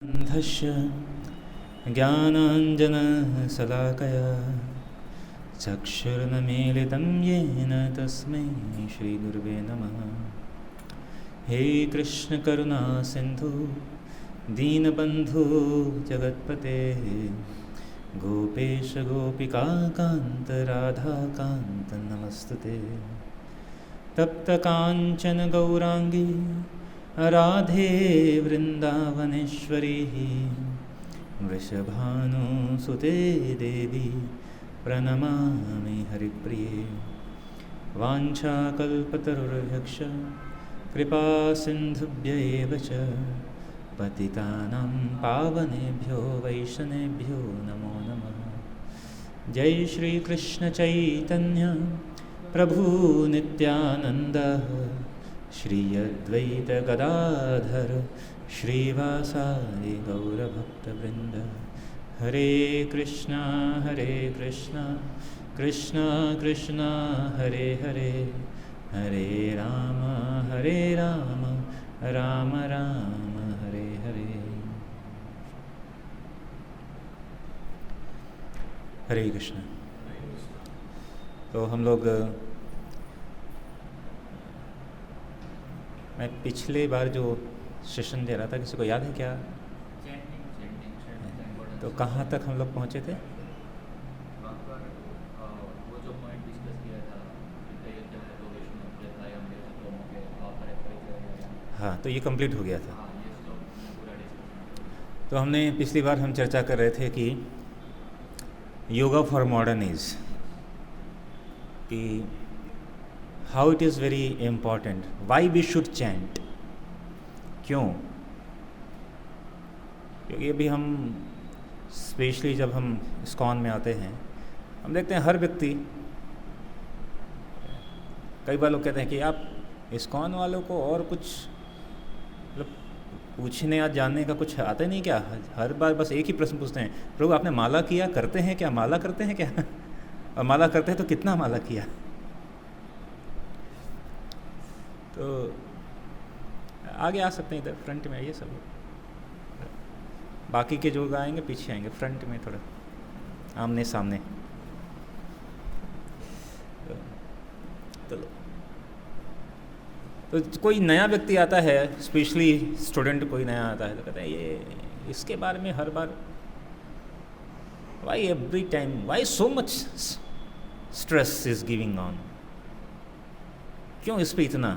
अन्धस्य ज्ञानाञ्जनशलाकया चक्षुर्नमीलितं येन तस्मै श्रीगुरुवे नमः। हे कृष्णकरुणा सिन्धु दीनबन्धु जगत्पते गोपेश गोपिकान्त राधाकान्त नमस्तुते। तप्तकाञ्चन गौराङ्गी राधे वृन्दावनेश्वरी वृषभानुसुते देवी प्रणमामि हरिप्रिये। वाञ्छाकल्पतरुर्भक्ष कृपासिन्धुभ्य एव च पतितानां पावनेभ्यो वैष्णवेभ्यो नमो नमः। जय श्री कृष्ण चैतन्य प्रभु नित्यानंद श्री अद्वैत गदाधर श्रीवासादि गौरभक्तवृंद। हरे कृष्णा कृष्णा कृष्णा हरे हरे, हरे राम राम राम हरे हरे। हरे कृष्ण। तो हम लोग मैं पिछले बार जो सेशन दे रहा था, किसी को याद है क्या? तो कहाँ तक हम लोग पहुँचे थे? वो जो पॉइंट डिस्कस किया था, हाँ, तो ये कंप्लीट हो गया था। तो हमने पिछली बार हम चर्चा कर रहे थे कि योगा फॉर मॉडर्न एज, कि how it is very important, why we should chant. क्यों? क्योंकि अभी हम स्पेशली जब हम इस्कॉन में आते हैं, हम देखते हैं हर व्यक्ति, कई बार लोग कहते हैं कि आप इस्कॉन वालों को और कुछ मतलब पूछने या जानने का कुछ आता ही नहीं क्या? हर बार बस एक ही प्रश्न पूछते हैं, प्रभु आपने माला किया, करते हैं क्या, माला करते हैं क्या? और माला करते हैं तो कितना माला किया? तो आगे आ सकते हैं, इधर फ्रंट में आइए सब। बाकी के जो आएंगे पीछे आएंगे, फ्रंट में थोड़ा आमने सामने। तो कोई नया व्यक्ति आता है, स्पेशली स्टूडेंट कोई नया आता है, तो कहते हैं ये इसके बारे में हर बार, why every time, why so much stress is giving on, क्यों इस पे इतना?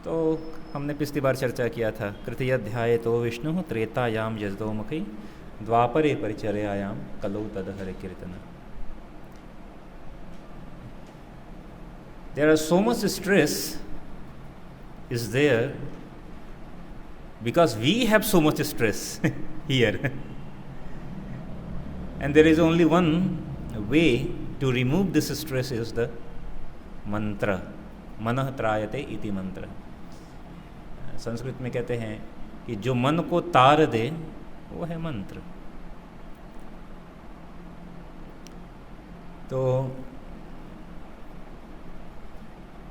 तो हमने पिछली बार चर्चा किया था, तृतीय अध्याय तो विष्णु त्रेतायाम यजदोमुखी द्वापरे परिचर्यायाम कलौ तदहरे कीर्तन। There are so much stress is there because we have so much stress here and there is only one way to remove this stress is the mantra, मनः त्रायते इति मंत्र। संस्कृत में कहते हैं कि जो मन को तार दे वो है मंत्र। तो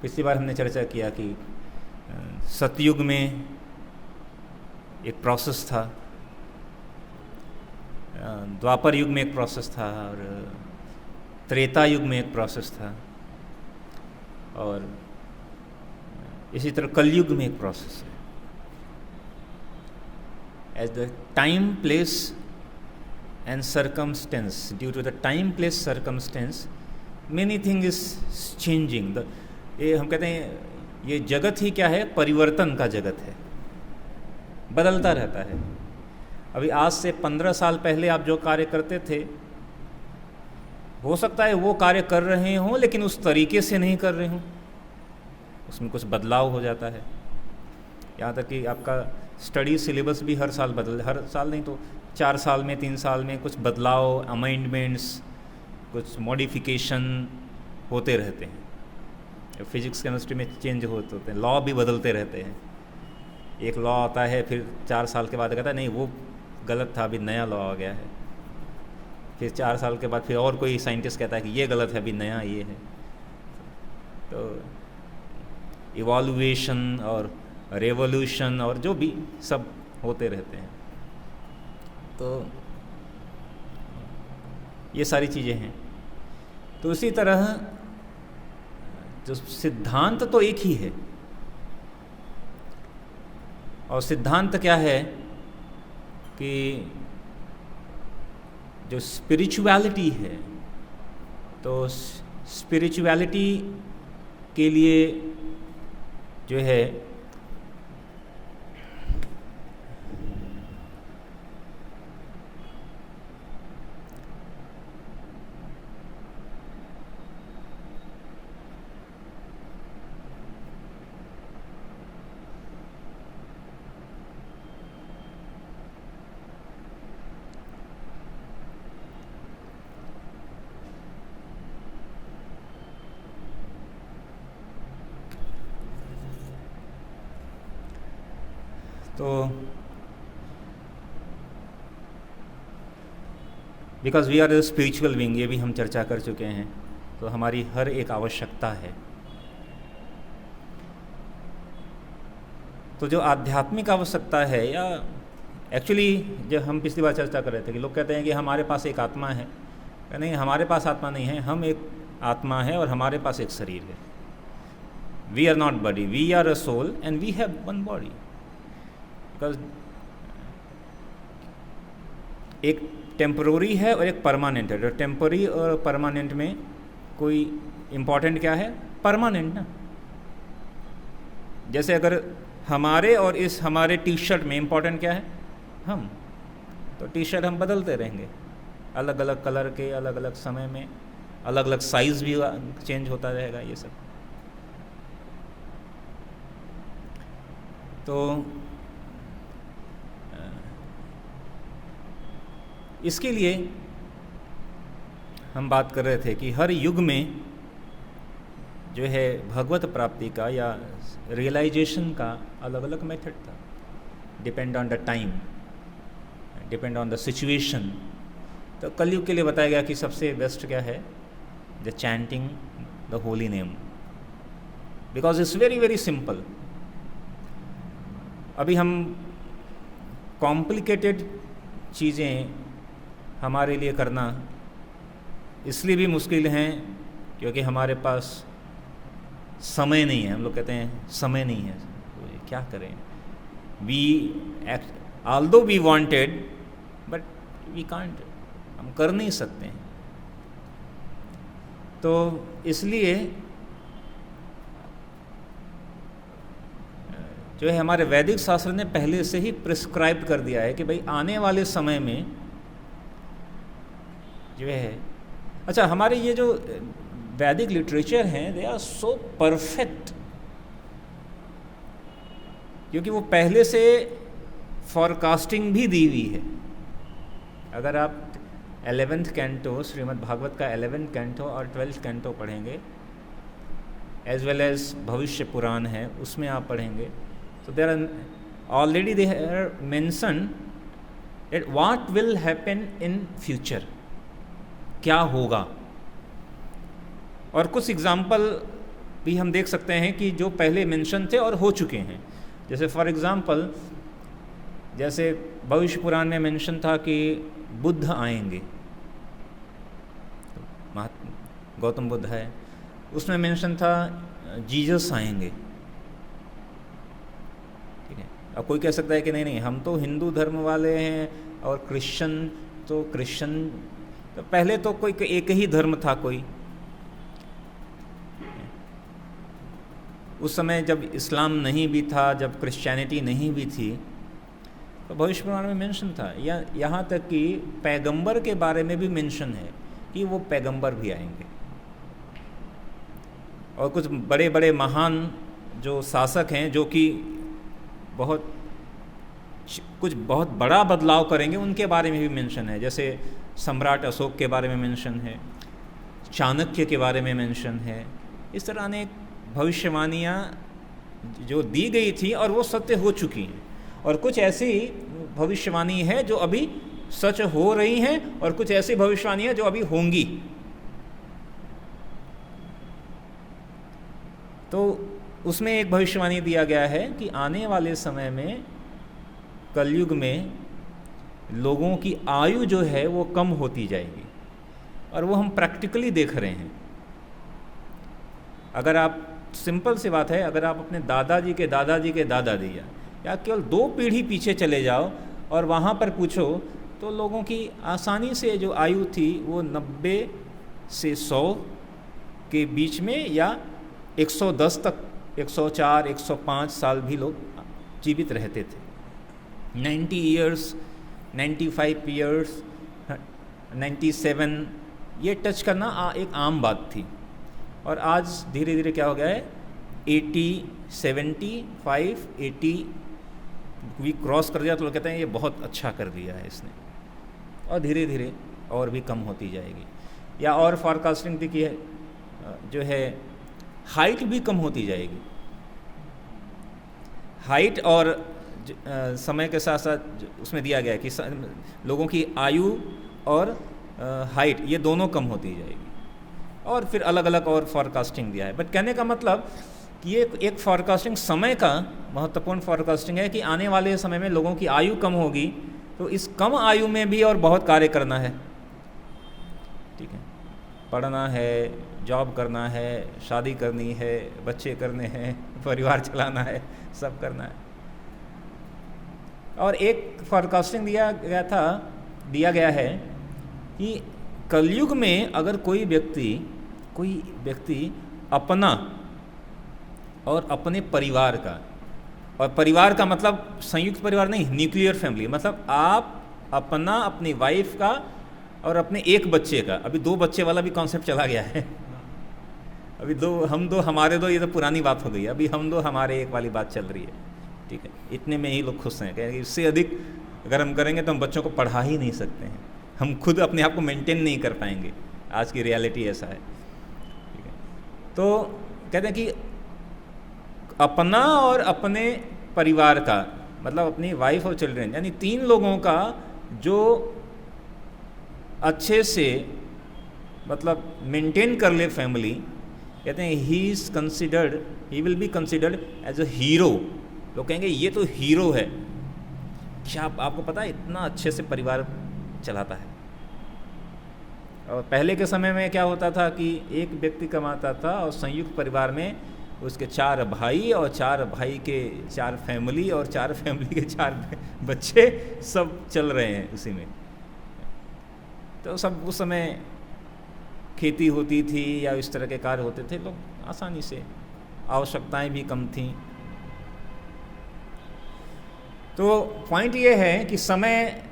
पिछली बार हमने चर्चा किया कि सतयुग में एक प्रोसेस था, द्वापर युग में एक प्रोसेस था, और त्रेता युग में एक प्रोसेस था, और इसी तरह कलयुग में एक प्रोसेस है। As the time place and circumstance, due to the time place circumstance, many thing is changing. ये हम कहते हैं ये जगत ही क्या है? परिवर्तन का जगत है, बदलता रहता है। अभी आज से 15 साल पहले आप जो कार्य करते थे, हो सकता है वो कार्य कर रहे हों लेकिन उस तरीके से नहीं कर रहे हों, उसमें कुछ बदलाव हो जाता है। यहाँ तक कि आपका स्टडी सिलेबस भी हर साल हर साल नहीं तो 4 साल में 3 साल में कुछ बदलाव, अमेंडमेंट्स, कुछ मॉडिफिकेशन होते रहते हैं। फिजिक्स केमिस्ट्री में चेंज होते हैं, लॉ भी बदलते रहते हैं। एक लॉ आता है, फिर 4 साल के बाद कहता है नहीं वो गलत था, अभी नया लॉ आ गया है। फिर 4 साल के बाद फिर और कोई साइंटिस्ट कहता है कि ये गलत है, अभी नया ये है। तो इवॉल्यूएशन और रेवोल्यूशन और जो भी सब होते रहते हैं। तो ये सारी चीज़ें हैं। तो इसी तरह जो सिद्धांत तो एक ही है, और सिद्धांत क्या है कि जो स्पिरिचुअलिटी है, तो स्पिरिचुअलिटी के लिए जो है तो because we are a spiritual being, ये भी हम चर्चा कर चुके हैं, तो हमारी हर एक आवश्यकता है। तो जो आध्यात्मिक आवश्यकता है, या एक्चुअली जब हम पिछली बार चर्चा कर रहे थे कि लोग कहते हैं कि हमारे पास एक आत्मा है, नहीं, हमारे पास आत्मा नहीं है, हम एक आत्मा है और हमारे पास एक शरीर है। We are not body, we are a soul and we have one body. Because एक टेम्पररी है और एक परमानेंट है। तो टेम्पररी और परमानेंट में कोई इम्पॉर्टेंट क्या है? परमानेंट ना। जैसे अगर हमारे और इस हमारे टी शर्ट में इम्पॉर्टेंट क्या है? हम। तो टी शर्ट हम बदलते रहेंगे, अलग अलग कलर के, अलग अलग समय में, अलग अलग साइज़ भी चेंज होता रहेगा, ये सब। तो इसके लिए हम बात कर रहे थे कि हर युग में जो है भगवत प्राप्ति का या रियलाइजेशन का अलग अलग मेथड था, depend on the time, depend on the situation. तो कलयुग के लिए बताया गया कि सबसे बेस्ट क्या है? The chanting the holy name, because it's very very simple. अभी हम कॉम्प्लिकेटेड चीज़ें हमारे लिए करना इसलिए भी मुश्किल हैं क्योंकि हमारे पास समय नहीं है। हम लोग कहते हैं समय नहीं है, तो क्या करें? We although we wanted but we can't, हम कर नहीं सकते हैं। तो इसलिए जो है हमारे वैदिक शास्त्र ने पहले से ही प्रिस्क्राइब कर दिया है कि भाई आने वाले समय में जो है, अच्छा, हमारे ये जो वैदिक लिटरेचर हैं, दे आर सो परफेक्ट, क्योंकि वो पहले से फॉरकास्टिंग भी दी हुई है। अगर आप 11th कैंटो श्रीमद् भागवत का 11th कैंटो और 12th कैंटो पढ़ेंगे, एज वेल एज भविष्य पुराण है, उसमें आप पढ़ेंगे, तो there are already they are mention that what will happen in future, क्या होगा। और कुछ एग्जाम्पल भी हम देख सकते हैं कि जो पहले मेंशन थे और हो चुके हैं। जैसे फॉर एग्जाम्पल, जैसे भविष्य पुराण में मेंशन था कि बुद्ध आएंगे, गौतम बुद्ध है, उसमें मेंशन था जीसस आएंगे। ठीक है, अब कोई कह सकता है कि नहीं नहीं, हम तो हिंदू धर्म वाले हैं और क्रिश्चियन, तो क्रिश्चियन तो पहले तो कोई एक ही धर्म था कोई। उस समय जब इस्लाम नहीं भी था, जब क्रिश्चियनिटी नहीं भी थी, तो भविष्य पुराण में मेंशन था। या यहाँ तक कि पैगंबर के बारे में भी मेंशन है कि वो पैगंबर भी आएंगे। और कुछ बड़े बड़े महान जो शासक हैं, जो कि कुछ बहुत बड़ा बदलाव करेंगे, उनके बारे में भी मेंशन है। जैसे सम्राट अशोक के बारे में मेंशन है, चाणक्य के बारे में मेंशन है। इस तरह अनेक भविष्यवाणियाँ जो दी गई थी और वो सत्य हो चुकी हैं, और कुछ ऐसी भविष्यवाणी है जो अभी सच हो रही हैं, और कुछ ऐसी भविष्यवाणियाँ जो अभी होंगी। तो उसमें एक भविष्यवाणी दिया गया है कि आने वाले समय में कलयुग में लोगों की आयु जो है वो कम होती जाएगी, और वो हम प्रैक्टिकली देख रहे हैं। अगर आप, सिंपल सी बात है, अगर आप अपने दादाजी के दादाजी के दादाजी या केवल 2 पीढ़ी पीछे चले जाओ और वहाँ पर पूछो तो लोगों की आसानी से जो आयु थी वो 90 से 100 के बीच में, या 110 तक, 104, 105 साल भी लोग जीवित रहते थे। 90 ईयर्स, 95 ईयर्स, 97 ये टच करना एक आम बात थी। और आज धीरे धीरे क्या हो गया है, 80, 75, 80 भी क्रॉस कर दिया तो लोग कहते हैं ये बहुत अच्छा कर दिया है इसने, और धीरे धीरे और भी कम होती जाएगी। या और फॉरकास्टिंग थी कि जो है हाइट भी कम होती जाएगी। हाइट और समय के साथ साथ उसमें दिया गया है कि लोगों की आयु और हाइट ये दोनों कम होती जाएगी, और फिर अलग अलग और फॉरकास्टिंग दिया है। बट कहने का मतलब कि ये एक फॉरकास्टिंग समय का महत्वपूर्ण फॉरकास्टिंग है कि आने वाले समय में लोगों की आयु कम होगी, तो इस कम आयु में भी और बहुत कार्य करना है। ठीक है, पढ़ना है, जॉब करना है, शादी करनी है, बच्चे करने हैं, परिवार चलाना है, सब करना है। और एक फॉरकास्टिंग दिया गया है कि कलयुग में अगर कोई व्यक्ति अपना और अपने परिवार का, और परिवार का मतलब संयुक्त परिवार नहीं, न्यूक्लियर फैमिली, मतलब आप अपना, अपनी वाइफ का और अपने एक बच्चे का, अभी 2 बच्चे वाला भी कॉन्सेप्ट चला गया है। अभी हम दो हमारे दो, ये तो पुरानी बात हो गई, अभी हम 2 हमारे एक वाली बात चल रही है। ठीक है, इतने में ही लोग खुश हैं, कहेंगे इससे अधिक अगर हम करेंगे तो हम बच्चों को पढ़ा ही नहीं सकते हैं, हम खुद अपने आप को मेंटेन नहीं कर पाएंगे। आज की रियलिटी ऐसा है। ठीक है, तो कहते हैं कि अपना और अपने परिवार का, मतलब अपनी वाइफ और चिल्ड्रन, यानी 3 लोगों का जो अच्छे से मतलब मेंटेन कर ले फैमिली, कहते हैं he will be considered as a hero. लोग कहेंगे ये तो हीरो है। क्या आपको पता है इतना अच्छे से परिवार चलाता है? और पहले के समय में क्या होता था कि एक व्यक्ति कमाता था और संयुक्त परिवार में उसके 4 भाई, और 4 भाई के 4 फैमिली, और 4 फैमिली के 4 बच्चे, सब चल रहे हैं उसी में। तो सब उस समय खेती होती थी या इस तरह के कार्य होते थे, लोग आसानी से, आवश्यकताएं भी कम थीं। तो पॉइंट ये है कि समय,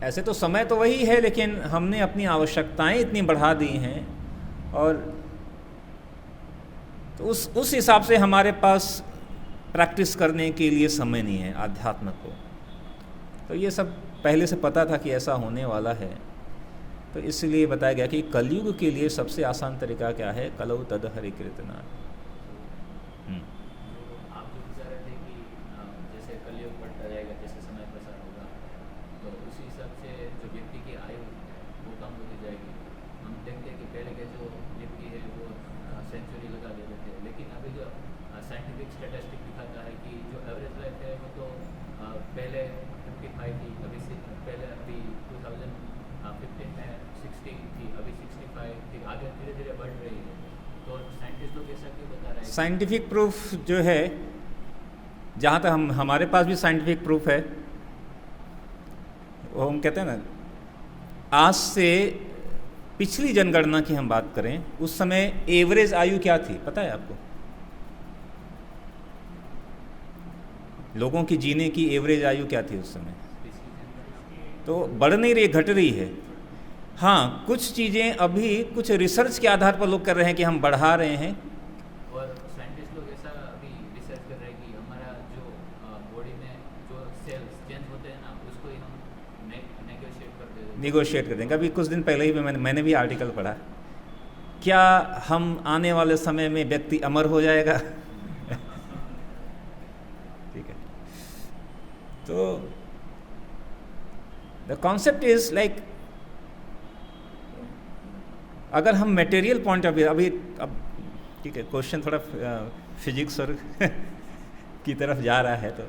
ऐसे तो समय तो वही है, लेकिन हमने अपनी आवश्यकताएं इतनी बढ़ा दी हैं, और तो उस हिसाब से हमारे पास प्रैक्टिस करने के लिए समय नहीं है आध्यात्म को। तो ये सब पहले से पता था कि ऐसा होने वाला है, तो इसलिए बताया गया कि कलयुग के लिए सबसे आसान तरीका क्या है, कलौ तद हरि कीर्तना। आप जो बता रहे थे कि जैसे कलयुग बढ़ता जाएगा, जैसे समय प्रसार होगा, तो उसी हिसाब से जो व्यक्ति की आयु वो कम होती जाएगी। हम देखते हैं कि पहले के जो व्यक्ति है वो सेंचुरी लगा देते थे, लेकिन अभी जो साइंटिफिक स्टैटिस्टिक दिखाता है कि जो एवरेज लाइफ है वो तो पहले 55 थी, अभी 2015 में 60 थी, अभी 65 थी, आगे धीरे धीरे बढ़ रही है। तो साइंटिस्ट लोग ऐसा क्यों बता रहे हैं? साइंटिफिक प्रूफ जो है, जहाँ तक हमारे पास भी साइंटिफिक प्रूफ है, वो हम कहते हैं ना, आज से पिछली जनगणना की हम बात करें, उस समय एवरेज आयु क्या थी पता है आपको? लोगों की जीने की एवरेज आयु क्या थी उस समय? तो बढ़ नहीं रही, घट रही है। हाँ, कुछ चीज़ें अभी कुछ रिसर्च के आधार पर लोग कर रहे हैं कि हम बढ़ा रहे हैं, और साइंटिस्ट लोग ऐसा अभी रिसर्च कर रहे हैं कि हमारा जो बॉडी में जो सेल्स चेंज होते हैं ना, उसको ही हम निगोशिएट कर देंगे। अभी कुछ दिन पहले ही मैंने भी आर्टिकल पढ़ा, क्या हम आने वाले समय में व्यक्ति अमर हो जाएगा? ठीक है, तो द कॉन्सेप्ट इज लाइक, अगर हम मटेरियल पॉइंट ऑफ व्यू, अब ठीक है, क्वेश्चन थोड़ा फिजिक्स और की तरफ जा रहा है। तो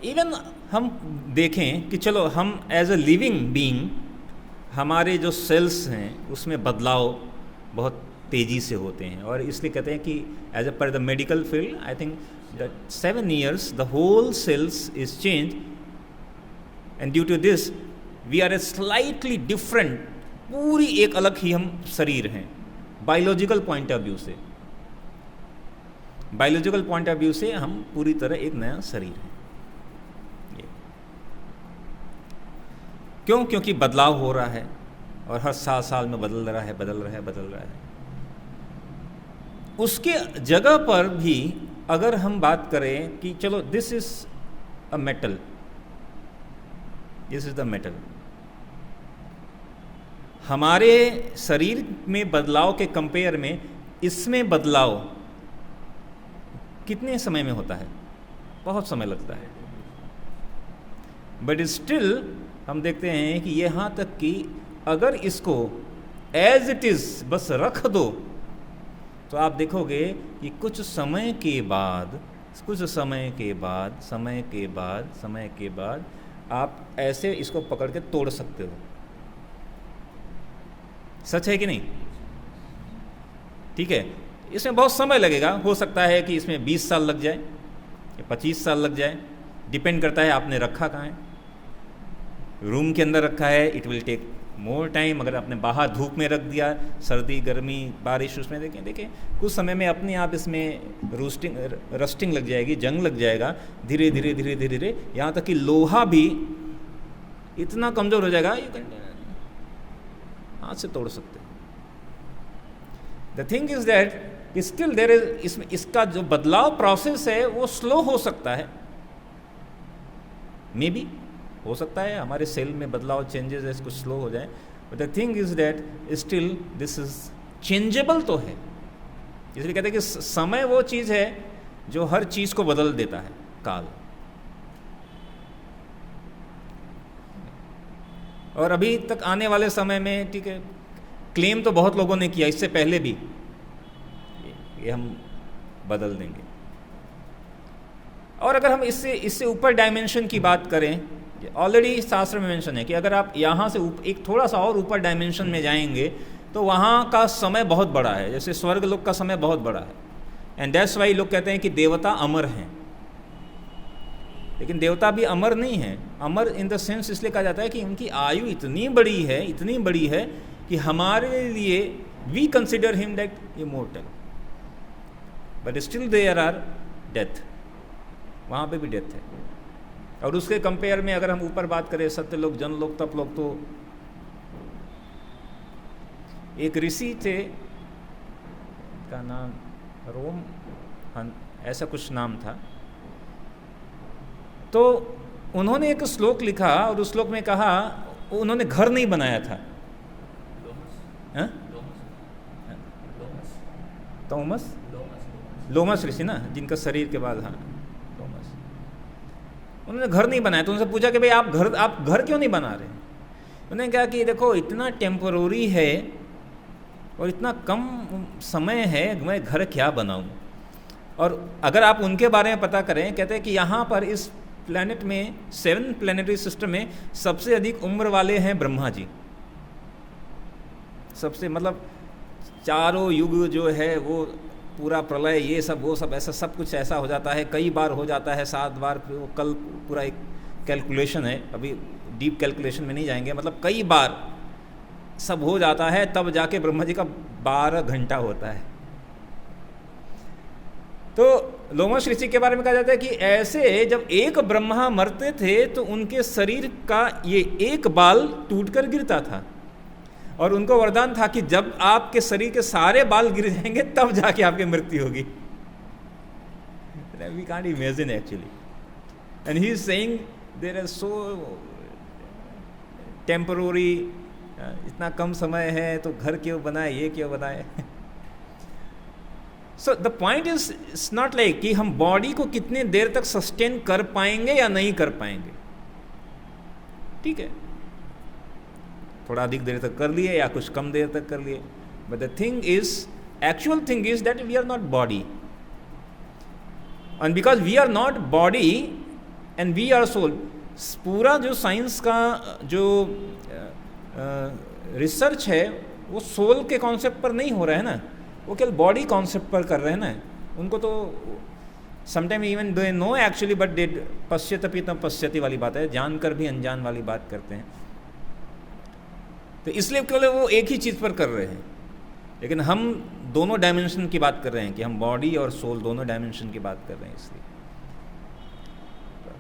इवन हम देखें कि चलो हम एज अ लिविंग बीइंग, हमारे जो सेल्स हैं उसमें बदलाव बहुत तेज़ी से होते हैं, और इसलिए कहते हैं कि as a per the medical field I think that 7 years the whole cells is change, and due to this we are a slightly different, पूरी एक अलग ही हम शरीर हैं बायोलॉजिकल पॉइंट ऑफ व्यू से। बायोलॉजिकल पॉइंट ऑफ व्यू से हम पूरी तरह एक नया शरीर हैं। क्यों? क्योंकि बदलाव हो रहा है और हर साल में बदल रहा है। उसके जगह पर भी अगर हम बात करें कि चलो this is a metal, this is the metal, हमारे शरीर में बदलाव के कंपेयर में इसमें बदलाव कितने समय में होता है? बहुत समय लगता है। बट स्टिल हम देखते हैं कि यहाँ तक कि अगर इसको एज इट इज़ बस रख दो तो आप देखोगे कि कुछ समय के बाद आप ऐसे इसको पकड़ के तोड़ सकते हो। सच है कि नहीं? ठीक है, इसमें बहुत समय लगेगा, हो सकता है कि इसमें 20 साल लग जाए या 25 साल लग जाए, डिपेंड करता है आपने रखा कहाँ है। रूम के अंदर रखा है, it will take more time. अगर आपने बाहर धूप में रख दिया, सर्दी गर्मी बारिश, उसमें देखें कुछ समय में अपने आप इसमें रस्टिंग लग जाएगी, जंग लग जाएगा, धीरे धीरे यहाँ तक कि लोहा भी इतना कमज़ोर हो जाएगा हाथ से तोड़ सकते। The thing is that still there is, इसका जो बदलाव प्रोसेस है वो स्लो हो सकता है, मे बी हो सकता है हमारे सेल में बदलाव, चेंजेस है, कुछ स्लो हो जाए। But the thing is that still this is changeable तो है। इसलिए कहते हैं कि समय वो चीज़ है जो हर चीज़ को बदल देता है, काल। और अभी तक आने वाले समय में, ठीक है, क्लेम तो बहुत लोगों ने किया इससे पहले भी, ये हम बदल देंगे। और अगर हम इससे ऊपर डायमेंशन की बात करें, ऑलरेडी शास्त्र में मेंशन है कि अगर आप यहाँ से एक थोड़ा सा और ऊपर डायमेंशन में जाएंगे तो वहाँ का समय बहुत बड़ा है, जैसे स्वर्ग लोक का समय बहुत बड़ा है। एंड दैट्स वाई लोग कहते हैं कि देवता अमर हैं, लेकिन देवता भी अमर नहीं है। अमर इन द सेंस इसलिए कहा जाता है कि उनकी आयु इतनी बड़ी है कि हमारे लिए we consider him that immortal, but still there are death, वहाँ पे भी डेथ है। और उसके कंपेयर में अगर हम ऊपर बात करें, सत्य लोग, जन लोग, तप लोग, तो एक ऋषि थे, का नाम रोम, ऐसा कुछ नाम था, तो उन्होंने एक श्लोक लिखा और उस श्लोक में कहा, उन्होंने घर नहीं बनाया था। लोमस ऋषि ना, जिनका शरीर के बाद, हाँ, लोमस, उन्होंने घर नहीं बनाया। तो उनसे पूछा कि भाई आप घर क्यों नहीं बना रहे? उन्होंने कहा कि देखो इतना टेम्पोररी है और इतना कम समय है, मैं घर क्या बनाऊं। और अगर आप उनके बारे में पता करें, कहते हैं कि यहाँ पर इस प्लेनेट में 7 प्लेनेटरी सिस्टम में सबसे अधिक उम्र वाले हैं ब्रह्मा जी। सबसे, मतलब चारों युग जो है वो पूरा प्रलय, ये सब वो सब, ऐसा सब कुछ ऐसा हो जाता है, कई बार हो जाता है, 7 बार। वो कल पूरा एक कैलकुलेशन है, अभी डीप कैलकुलेशन में नहीं जाएंगे, मतलब कई बार सब हो जाता है, तब जाके ब्रह्मा जी का 12 घंटा होता है। तो लोमस ऋषि के बारे में कहा जाता है कि ऐसे जब एक ब्रह्मा मरते थे तो उनके शरीर का ये एक बाल टूटकर गिरता था, और उनको वरदान था कि जब आपके शरीर के सारे बाल गिर जाएंगे तब जाके आपकी मृत्यु होगी। We can't imagine actually, and he is saying there are so temporary, इतना कम समय है तो घर क्यों बनाए, ये क्यों बनाए। So the point is, it's not like कि हम बॉडी को कितने देर तक सस्टेन कर पाएंगे या नहीं कर पाएंगे, ठीक है। थोड़ा अधिक देर तक कर लिए या कुछ कम देर तक कर लिए, but the thing is, actual thing is that we are not body, and because we are not body and we are soul, पूरा जो साइंस का जो रिसर्च है वो सोल के कॉन्सेप्ट पर नहीं हो रहा है ना, वो केवल बॉडी कॉन्सेप्ट पर कर रहे हैं ना। उनको तो sometime even they know actually, but they पश्यति तम पश्यति वाली बात है, जानकर भी अनजान वाली बात करते हैं। तो इसलिए केवल वो एक ही चीज़ पर कर रहे हैं, लेकिन हम दोनों डायमेंशन की बात कर रहे हैं कि हम बॉडी और सोल दोनों डायमेंशन की बात कर रहे हैं। इसलिए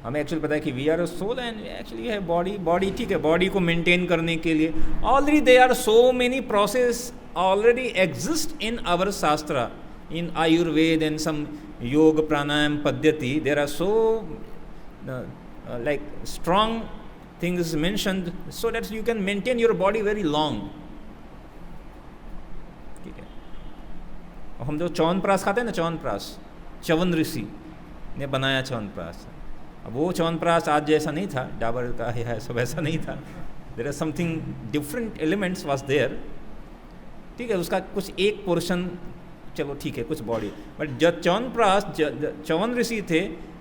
हमें एक्चुअली पता है कि we are a soul and actually है बॉडी ठीक है, बॉडी को मेंटेन करने के लिए already they are so many process already exist in our shastra, in Ayurveda and some yoga pranayama paddhati, there are so like strong things mentioned so that you can maintain your body very long. ठीक है, और हम जो च्यवनप्राश खाते हैं ना, च्यवनप्राश च्यवन ऋषि ने बनाया च्यवनप्राश। अब वो च्यवनप्राश आज जैसा नहीं था, डाबर का है सब ऐसा नहीं था, there are something different elements was there. ठीक है, उसका कुछ एक पोर्शन चलो ठीक है, कुछ बॉडी, बट जब च्यवनप्राश च्यवन ऋषि थे,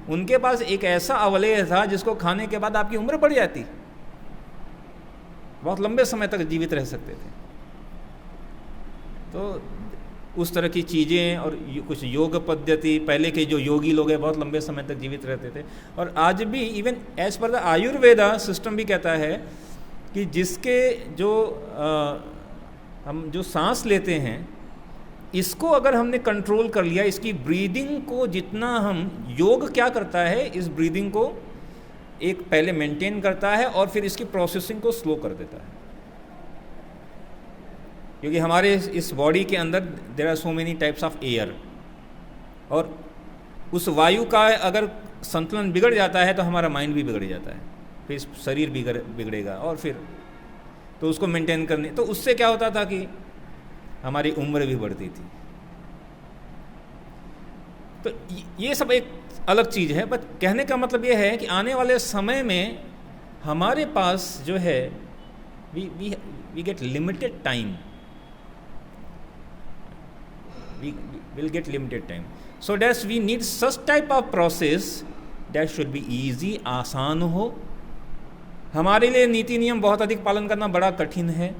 उनके पास एक ऐसा अवलेह था जिसको खाने के बाद आपकी उम्र बढ़ जाती, बहुत लंबे समय तक जीवित रह सकते थे। तो उस तरह की चीज़ें और कुछ योग पद्धति, पहले के जो योगी लोग हैं बहुत लंबे समय तक जीवित रहते थे। और आज भी even as per the Ayurveda system भी कहता है कि जिसके जो हम जो सांस लेते हैं, इसको अगर हमने कंट्रोल कर लिया, इसकी ब्रीदिंग को जितना हम, योग क्या करता है, इस ब्रीदिंग को एक पहले मेंटेन करता है और फिर इसकी प्रोसेसिंग को स्लो कर देता है, क्योंकि हमारे इस बॉडी के अंदर there are so many types of air, और उस वायु का अगर संतुलन बिगड़ जाता है तो हमारा माइंड भी बिगड़ जाता है, फिर शरीर बिगड़ेगा, और फिर तो उसको मेंटेन करने, तो उससे क्या होता था कि हमारी उम्र भी बढ़ती थी। तो ये सब एक अलग चीज़ है, बट कहने का मतलब ये है कि आने वाले समय में हमारे पास जो है we get limited time, we will get limited time, so that we need such type of process that should be easy, आसान हो। हमारे लिए नीति नियम बहुत अधिक पालन करना बड़ा कठिन है,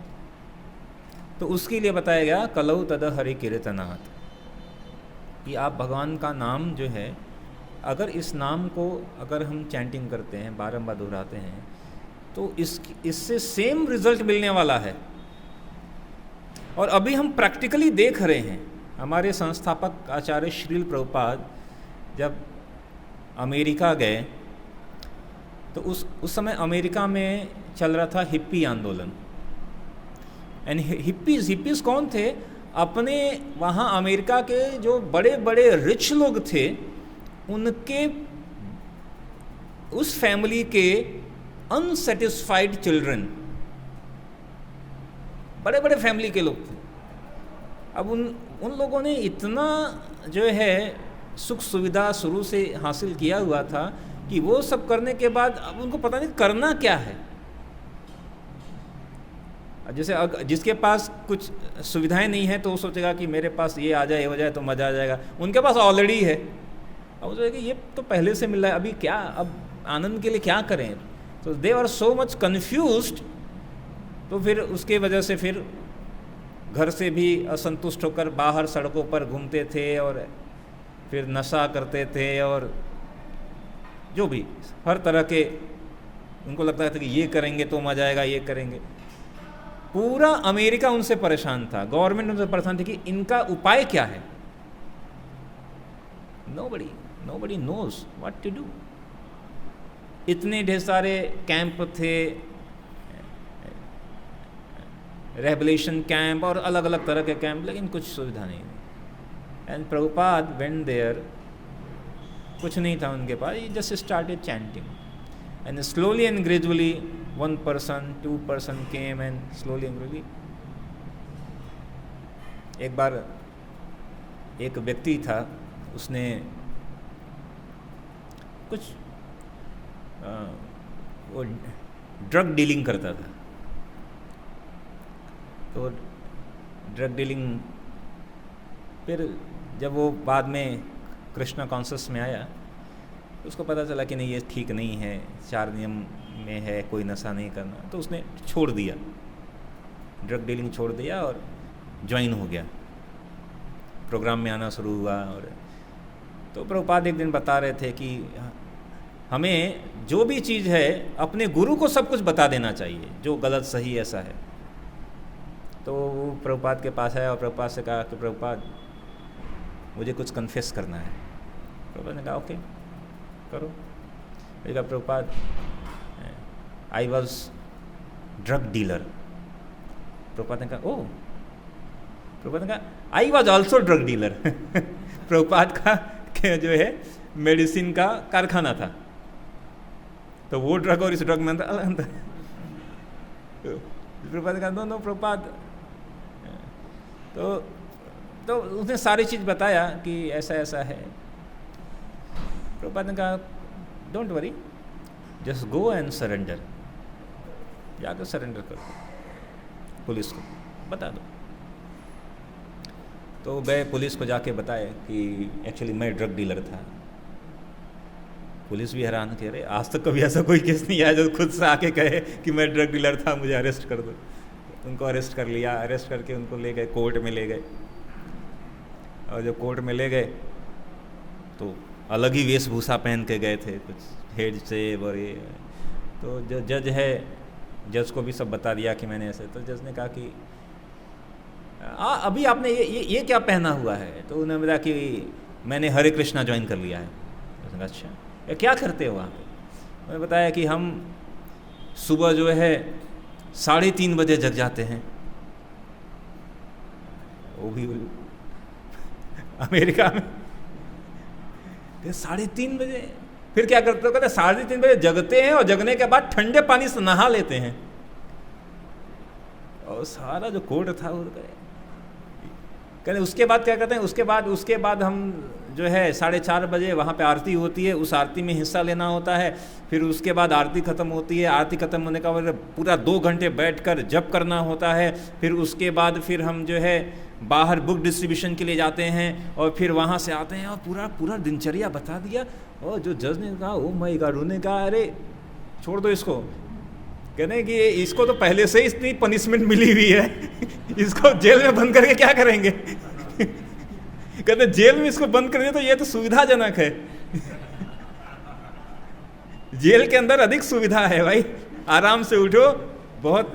तो उसके लिए बताया गया कलौ तद हरि कीर्तनात्, कि आप भगवान का नाम जो है, अगर इस नाम को अगर हम चैंटिंग करते हैं, बारंबार दोहराते हैं, तो इससे सेम रिजल्ट मिलने वाला है। और अभी हम प्रैक्टिकली देख रहे हैं, हमारे संस्थापक आचार्य श्रील प्रभुपाद जब अमेरिका गए, तो उस समय अमेरिका में चल रहा था हिप्पी आंदोलन, एंड हिप्पीज कौन थे? अपने वहाँ अमेरिका के जो बड़े बड़े रिच लोग थे, उनके उस फैमिली के अनसेटिस्फाइड चिल्ड्रन, बड़े बड़े फैमिली के लोग थे। अब उन लोगों ने इतना जो है सुख सुविधा शुरू से हासिल किया हुआ था कि वो सब करने के बाद अब उनको पता नहीं करना क्या है। जैसे जिसके पास कुछ सुविधाएं नहीं है तो वो सोचेगा कि मेरे पास ये आ जाए, ये हो जाए तो मज़ा आ जाएगा, उनके पास ऑलरेडी है, अब वो सोचेगा ये तो पहले से मिल रहा है, अभी क्या, अब आनंद के लिए क्या करें। तो they are so much confused, तो फिर उसके वजह से फिर घर से भी असंतुष्ट होकर बाहर सड़कों पर घूमते थे और फिर नशा करते थे, और जो भी हर तरह के उनको लगता था कि ये करेंगे तो मजा आएगा, ये करेंगे। पूरा अमेरिका उनसे परेशान था, गवर्नमेंट उनसे परेशान थी कि इनका उपाय क्या है। nobody knows what to do। इतने ढेर सारे कैंप थे, रिहैबिलिटेशन कैंप और अलग अलग तरह के कैंप, लेकिन कुछ सुविधा नहीं थी। एंड प्रभुपाद वेंट देयर, कुछ नहीं था उनके पास, he just started chanting, and slowly and gradually 1 person, 2 person came, and slowly and gradually। एक बार एक व्यक्ति था, उसने कुछ वो ड्रग डीलिंग करता था, तो ड्रग डीलिंग, फिर जब वो बाद में कृष्णा कॉन्शियस में आया तो उसको पता चला कि नहीं ये ठीक नहीं है, 4 नियम में है कोई नशा नहीं करना, तो उसने छोड़ दिया, ड्रग डीलिंग छोड़ दिया और ज्वाइन हो गया, प्रोग्राम में आना शुरू हुआ। और तो प्रभुपाद एक दिन बता रहे थे कि हमें जो भी चीज़ है अपने गुरु को सब कुछ बता देना चाहिए, जो गलत सही ऐसा है। तो वो प्रभुपाद के पास आया और प्रभुपाद से कहा कि प्रभुपाद मुझे कुछ कन्फेस करना है। प्रभुपाद ने कहा ओके करो। मैंने कहा Prabhupada I was drug dealer. Prabhupada ने कहा ओह, प्रभुपाद ने कहा I was also drug dealer. Prabhupada का जो है मेडिसिन का कारखाना था, तो वो ड्रग और इस ड्रग में अंतर। प्रभुपाद ने कहा नो प्रभुपाद, तो उसने सारी चीज़ बताया कि ऐसा ऐसा है। प्रभुपाद ने कहा don't worry, just go and surrender, जाकर सरेंडर करो, पुलिस को बता दो। तो वह पुलिस को जाके बताया कि एक्चुअली मैं ड्रग डीलर था। पुलिस भी हैरान कह रहे आज तक कभी ऐसा कोई केस नहीं आया जो खुद से आके कहे कि मैं ड्रग डीलर था, मुझे अरेस्ट कर दो। उनको अरेस्ट कर लिया, अरेस्ट करके उनको ले गए, कोर्ट में ले गए। और जब कोर्ट में ले गए तो अलग ही वेशभूषा पहन के गए थे, कुछ हेड से और ये। तो जो जज है, जज को भी सब बता दिया कि मैंने ऐसे। तो जज ने कहा कि अभी आपने ये क्या पहना हुआ है? तो उन्होंने बताया कि मैंने हरे कृष्णा ज्वाइन कर लिया है। उसने कहा अच्छा, ये क्या करते हो वहाँ पे? उन्होंने बताया कि हम सुबह जो है 3:30 बजे जग जाते हैं, वो भी अमेरिका में 3:30 बजे। फिर क्या करते हो? कहते 3:30 बजे जगते हैं और जगने के बाद ठंडे पानी से नहा लेते हैं। और सारा जो कोर्ट था वो कहते उसके बाद क्या करते हैं, उसके बाद हम जो है 4:30 बजे वहाँ पे आरती होती है, उस आरती में हिस्सा लेना होता है। फिर उसके बाद आरती ख़त्म होती है, आरती ख़त्म होने का बाद पूरा 2 घंटे बैठकर जप करना होता है। फिर उसके बाद फिर हम जो है बाहर बुक डिस्ट्रीब्यूशन के लिए जाते हैं और फिर वहाँ से आते हैं। और पूरा दिनचर्या बता दिया। और जो जज ने कहा ओ माय गॉड, उन्होंने कहा अरे छोड़ दो इसको, कहने कि इसको तो पहले से ही इतनी पनिशमेंट मिली हुई है, इसको जेल में बंद करके क्या करेंगे? कहते जेल में इसको बंद कर दिया तो ये तो सुविधाजनक है। जेल के अंदर अधिक सुविधा है भाई, आराम से उठो, बहुत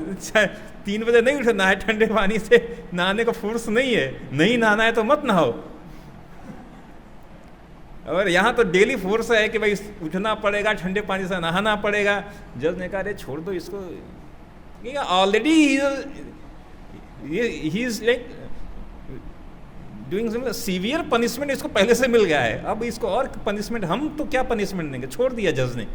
3 बजे नहीं उठना है, ठंडे पानी से नहाने का फोर्स नहीं है, नहीं नहाना है तो मत नहाओ। और यहाँ तो डेली फोर्स है कि भाई उठना पड़ेगा, ठंडे पानी से नहाना पड़ेगा। जज ने कहा अरे छोड़ दो इसको, already he is like doing severe punishment, इसको पहले से मिल गया है, अब इसको और पनिशमेंट, हम तो क्या पनिशमेंट देंगे, छोड़ दिया जज ने।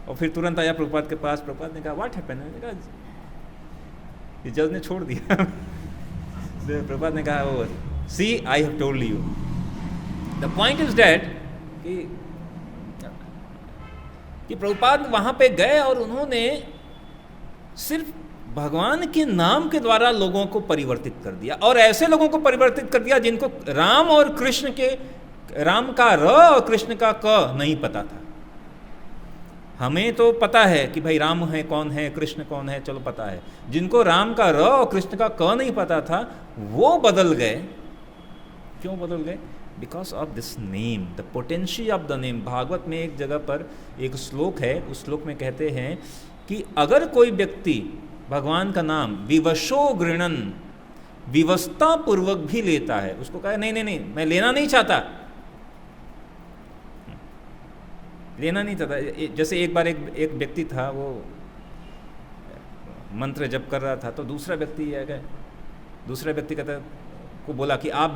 और फिर तुरंत आया प्रभुपाद के पास। प्रभुपाद ने कहा व्हाट हैपेंड? मैंने कहा जज ने छोड़ दिया। प्रभुपाद ने कहा oh see I have told you, the point is that कि प्रभुपाद वहां पे गए और उन्होंने सिर्फ भगवान के नाम के द्वारा लोगों को परिवर्तित कर दिया। और ऐसे लोगों को परिवर्तित कर दिया जिनको राम और कृष्ण के, राम का र और कृष्ण का क नहीं पता था। हमें तो पता है कि भाई राम है कौन है, कृष्ण कौन है, चलो पता है। जिनको राम का र और कृष्ण का क नहीं पता था वो बदल गए। क्यों बदल गए? Because of this name, the potential of the name. Bhagavat में एक जगह पर एक श्लोक है, उस श्लोक में कहते हैं कि अगर कोई व्यक्ति भगवान का नाम विवशो गृणन, विवस्ता पूर्वक भी लेता है, उसको कहे नहीं नहीं नहीं मैं लेना नहीं चाहता, लेना नहीं चाहता। जैसे एक बार एक व्यक्ति था, वो मंत्र जप कर रहा था, तो दूसरा व्यक्ति कहता को बोला कि आप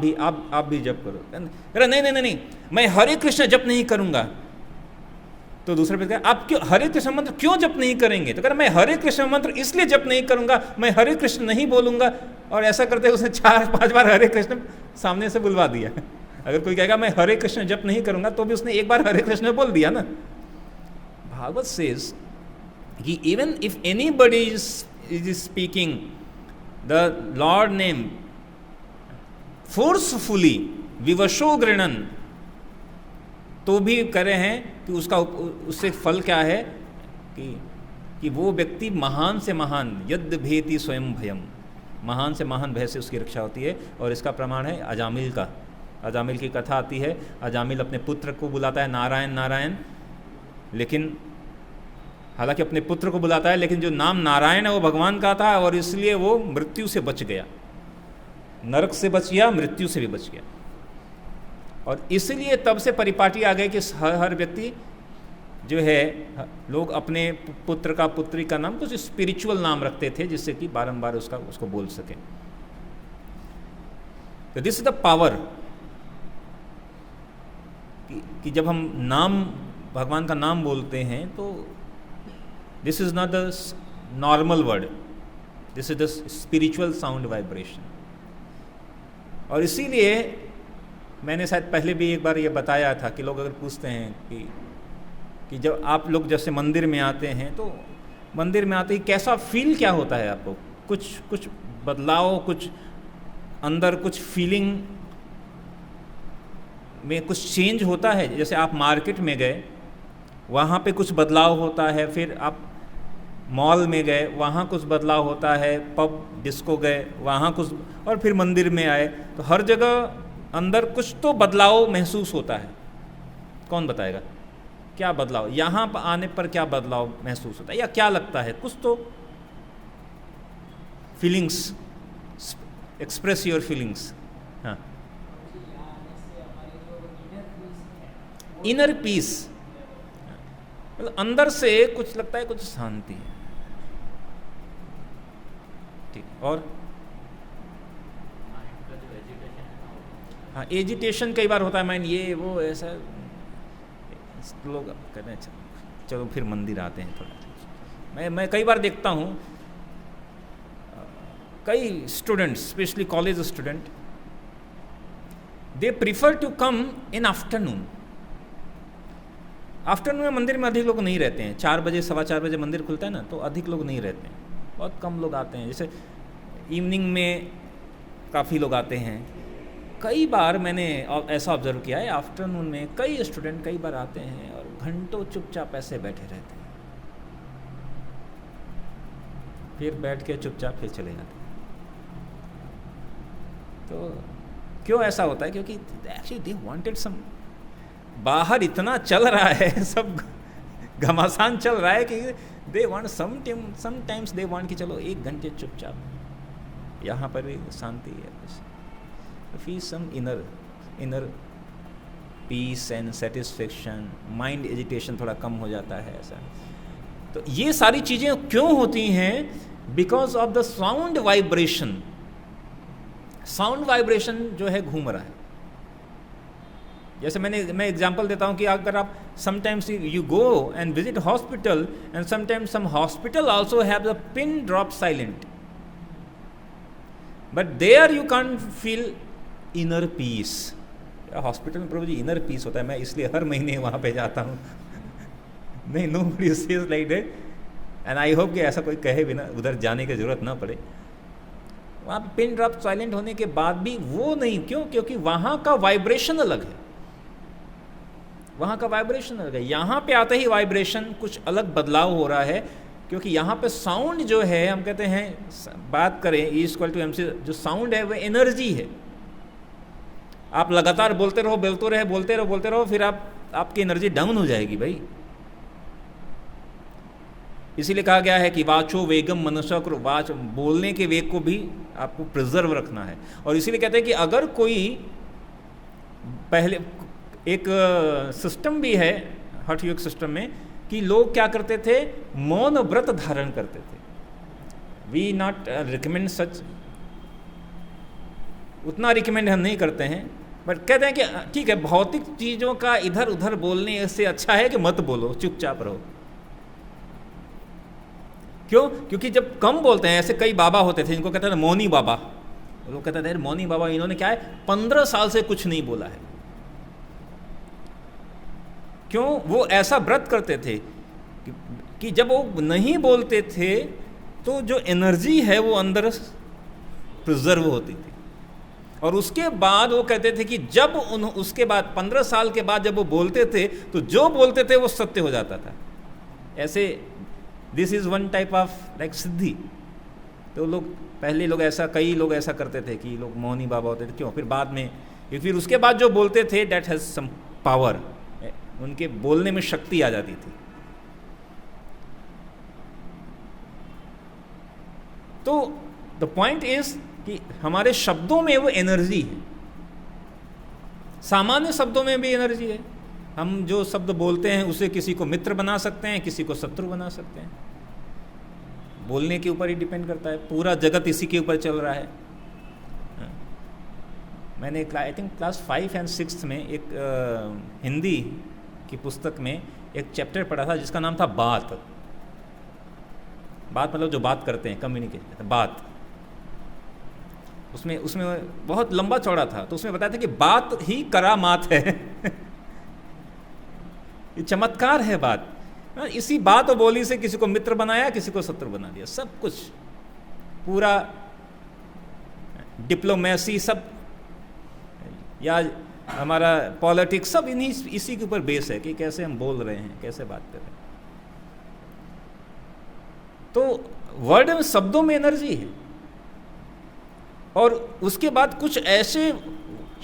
भी जप करो। अरे नहीं नहीं नहीं मैं हरे कृष्ण जप नहीं करूंगा। तो दूसरा व्यक्ति आप क्यों हरे कृष्ण मंत्र क्यों जप नहीं करेंगे? तो कह रहा मैं हरे कृष्ण मंत्र इसलिए जप नहीं करूंगा, मैं हरे कृष्ण नहीं बोलूंगा। और ऐसा करते उसने 4-5 बार हरे कृष्ण सामने से बुलवा दिया। अगर कोई कहेगा मैं हरे कृष्ण जप नहीं करूंगा, तो भी उसने एक बार हरे कृष्ण बोल दिया ना। भागवत सेज कि even if anybody is is speaking the Lord name forcefully, विवशो गृणन, तो भी कह रहे हैं कि उससे फल क्या है कि वो व्यक्ति महान से महान, यद् भेति स्वयं भयम, महान से महान भय से उसकी रक्षा होती है। और इसका प्रमाण है अजामिल का। अजामिल की कथा आती है, अजामिल अपने पुत्र को बुलाता है नारायण नारायण, लेकिन हालांकि अपने पुत्र को बुलाता है, लेकिन जो नाम नारायण है वो भगवान का था, और इसलिए वो मृत्यु से बच गया, नरक से बच गया, मृत्यु से भी बच गया। और इसलिए तब से परिपाटी आ गए कि हर व्यक्ति जो है, लोग अपने पुत्र का, पुत्री का नाम कुछ स्पिरिचुअल नाम रखते थे, जिससे कि बारंबार उसको बोल सके। तो दिस इज द पावर कि जब हम नाम, भगवान का नाम बोलते हैं, तो this is not the normal word, this is the spiritual sound vibration. और इसीलिए मैंने शायद पहले भी एक बार ये बताया था कि लोग अगर पूछते हैं कि जब आप लोग जैसे मंदिर में आते हैं, तो मंदिर में आते ही कैसा फील क्या होता है आपको, कुछ बदलाव, कुछ अंदर कुछ फीलिंग में कुछ चेंज होता है। जैसे आप मार्केट में गए, वहाँ पे कुछ बदलाव होता है, फिर आप मॉल में गए, वहाँ कुछ बदलाव होता है, पब डिस्को गए, वहाँ कुछ, और फिर मंदिर में आए, तो हर जगह अंदर कुछ तो बदलाव महसूस होता है। कौन बताएगा क्या बदलाव, यहाँ पर आने पर क्या बदलाव महसूस होता है, या क्या लगता है? कुछ तो फीलिंग्स, एक्सप्रेस योर फीलिंग्स। हाँ, इनर पीस, मतलब अंदर से कुछ लगता है, कुछ शांति है। ठीक। और हाँ, एजिटेशन कई बार होता है, माइंड ये वो ऐसा, लोग कहते हैं चलो फिर मंदिर आते हैं थोड़ा। मैं कई बार देखता हूँ कई students, specially college student, they prefer to come in afternoon. Afternoon में मंदिर में अधिक लोग नहीं रहते हैं, 4 बजे 4:15 बजे मंदिर खुलता है ना, तो अधिक लोग नहीं रहते हैं, बहुत कम लोग आते हैं। जैसे इवनिंग में काफ़ी लोग आते हैं। कई बार मैंने ऐसा ऑब्जर्व किया है, आफ्टरनून में कई स्टूडेंट कई बार आते हैं और घंटों चुपचाप ऐसे बैठे रहते हैं, फिर बैठ के चुपचाप फिर चले जाते हैं। तो क्यों ऐसा होता है? क्योंकि एक्चुअली दे वांटेड सम, बाहर इतना चल रहा है, सब घमासान चल रहा है कि they want sometimes they want कि चलो 1 घंटे चुपचाप, यहाँ पर भी शांति है, feel some inner peace and satisfaction, mind agitation थोड़ा कम हो जाता है ऐसा। तो ये सारी चीज़ें क्यों होती हैं? Because of the sound vibration. Sound vibration जो है घूम रहा है। जैसे मैं एग्जांपल देता हूँ कि अगर आप sometimes you go and visit hospital, and sometimes some hospital also have the pin drop silent, but there you can feel inner peace. Hospital में प्रभु जी इनर पीस होता है, मैं इसलिए हर महीने वहाँ पे जाता हूँ। नहीं, nobody says like that, and I hope कि ऐसा कोई कहे भी ना, उधर जाने की जरूरत ना पड़े। वहाँ पे पिन ड्रॉप साइलेंट होने के बाद भी वो नहीं, क्यों? क्योंकि वहाँ का वाइब्रेशन अलग है, वहाँ का वाइब्रेशन अलग है। यहाँ पे आते ही वाइब्रेशन कुछ अलग बदलाव हो रहा है, क्योंकि यहाँ पे साउंड जो है, हम कहते हैं, बात करें E=mc, जो साउंड है वो एनर्जी है। आप लगातार बोलते रहो, फिर आपकी एनर्जी डाउन हो जाएगी भाई। इसीलिए कहा गया है कि वाचो वेगम मनुष्य को, वाच बोलने के वेग को भी आपको प्रिजर्व रखना है। और इसीलिए कहते हैं कि अगर कोई, पहले एक सिस्टम भी है हठ योग सिस्टम में, कि लोग क्या करते थे, मौन व्रत धारण करते थे। वी नॉट रिकमेंड सच, उतना रिकमेंड हम नहीं करते हैं, बट कहते हैं कि ठीक है, भौतिक चीज़ों का इधर उधर बोलने से अच्छा है कि मत बोलो, चुपचाप रहो। क्यों? क्योंकि जब कम बोलते हैं, ऐसे कई बाबा होते थे जिनको कहते थे मौनी बाबा, लोग कहते थे मौनी बाबा, इन्होंने क्या है 15 साल से कुछ नहीं बोला है। क्यों? वो ऐसा व्रत करते थे कि जब वो नहीं बोलते थे तो जो एनर्जी है वो अंदर प्रिजर्व होती थी। और उसके बाद वो कहते थे कि जब उसके बाद 15 साल के बाद जब वो बोलते थे तो जो बोलते थे वो सत्य हो जाता था। ऐसे this is one type of like siddhi. तो पहले लोग ऐसा, कई लोग ऐसा करते थे कि लोग मौनी बाबा होते थे, क्यों? फिर बाद में, फिर उसके बाद जो बोलते थे दैट हैज सम पावर, उनके बोलने में शक्ति आ जाती थी। तो द पॉइंट इज कि हमारे शब्दों में वो एनर्जी है, सामान्य शब्दों में भी एनर्जी है। हम जो शब्द बोलते हैं उसे किसी को मित्र बना सकते हैं, किसी को शत्रु बना सकते हैं। बोलने के ऊपर ही डिपेंड करता है, पूरा जगत इसी के ऊपर चल रहा है। मैंने आई थिंक क्लास 5 और 6 में एक हिंदी की पुस्तक में एक चैप्टर पढ़ा था जिसका नाम था बात। बात मतलब जो बात करते हैं, कम्युनिकेशन, बात। उसमें बहुत लंबा चौड़ा था। तो उसमें बताया था कि बात ही करामात है ये चमत्कार है बात। इसी बात और बोली से किसी को मित्र बनाया, किसी को शत्रु बना दिया। सब कुछ, पूरा डिप्लोमेसी, सब, या हमारा पॉलिटिक्स, सब इसी के ऊपर बेस है कि कैसे हम बोल रहे हैं, कैसे बात कर रहे हैं। तो वर्ड में, शब्दों में एनर्जी है। और उसके बाद कुछ ऐसे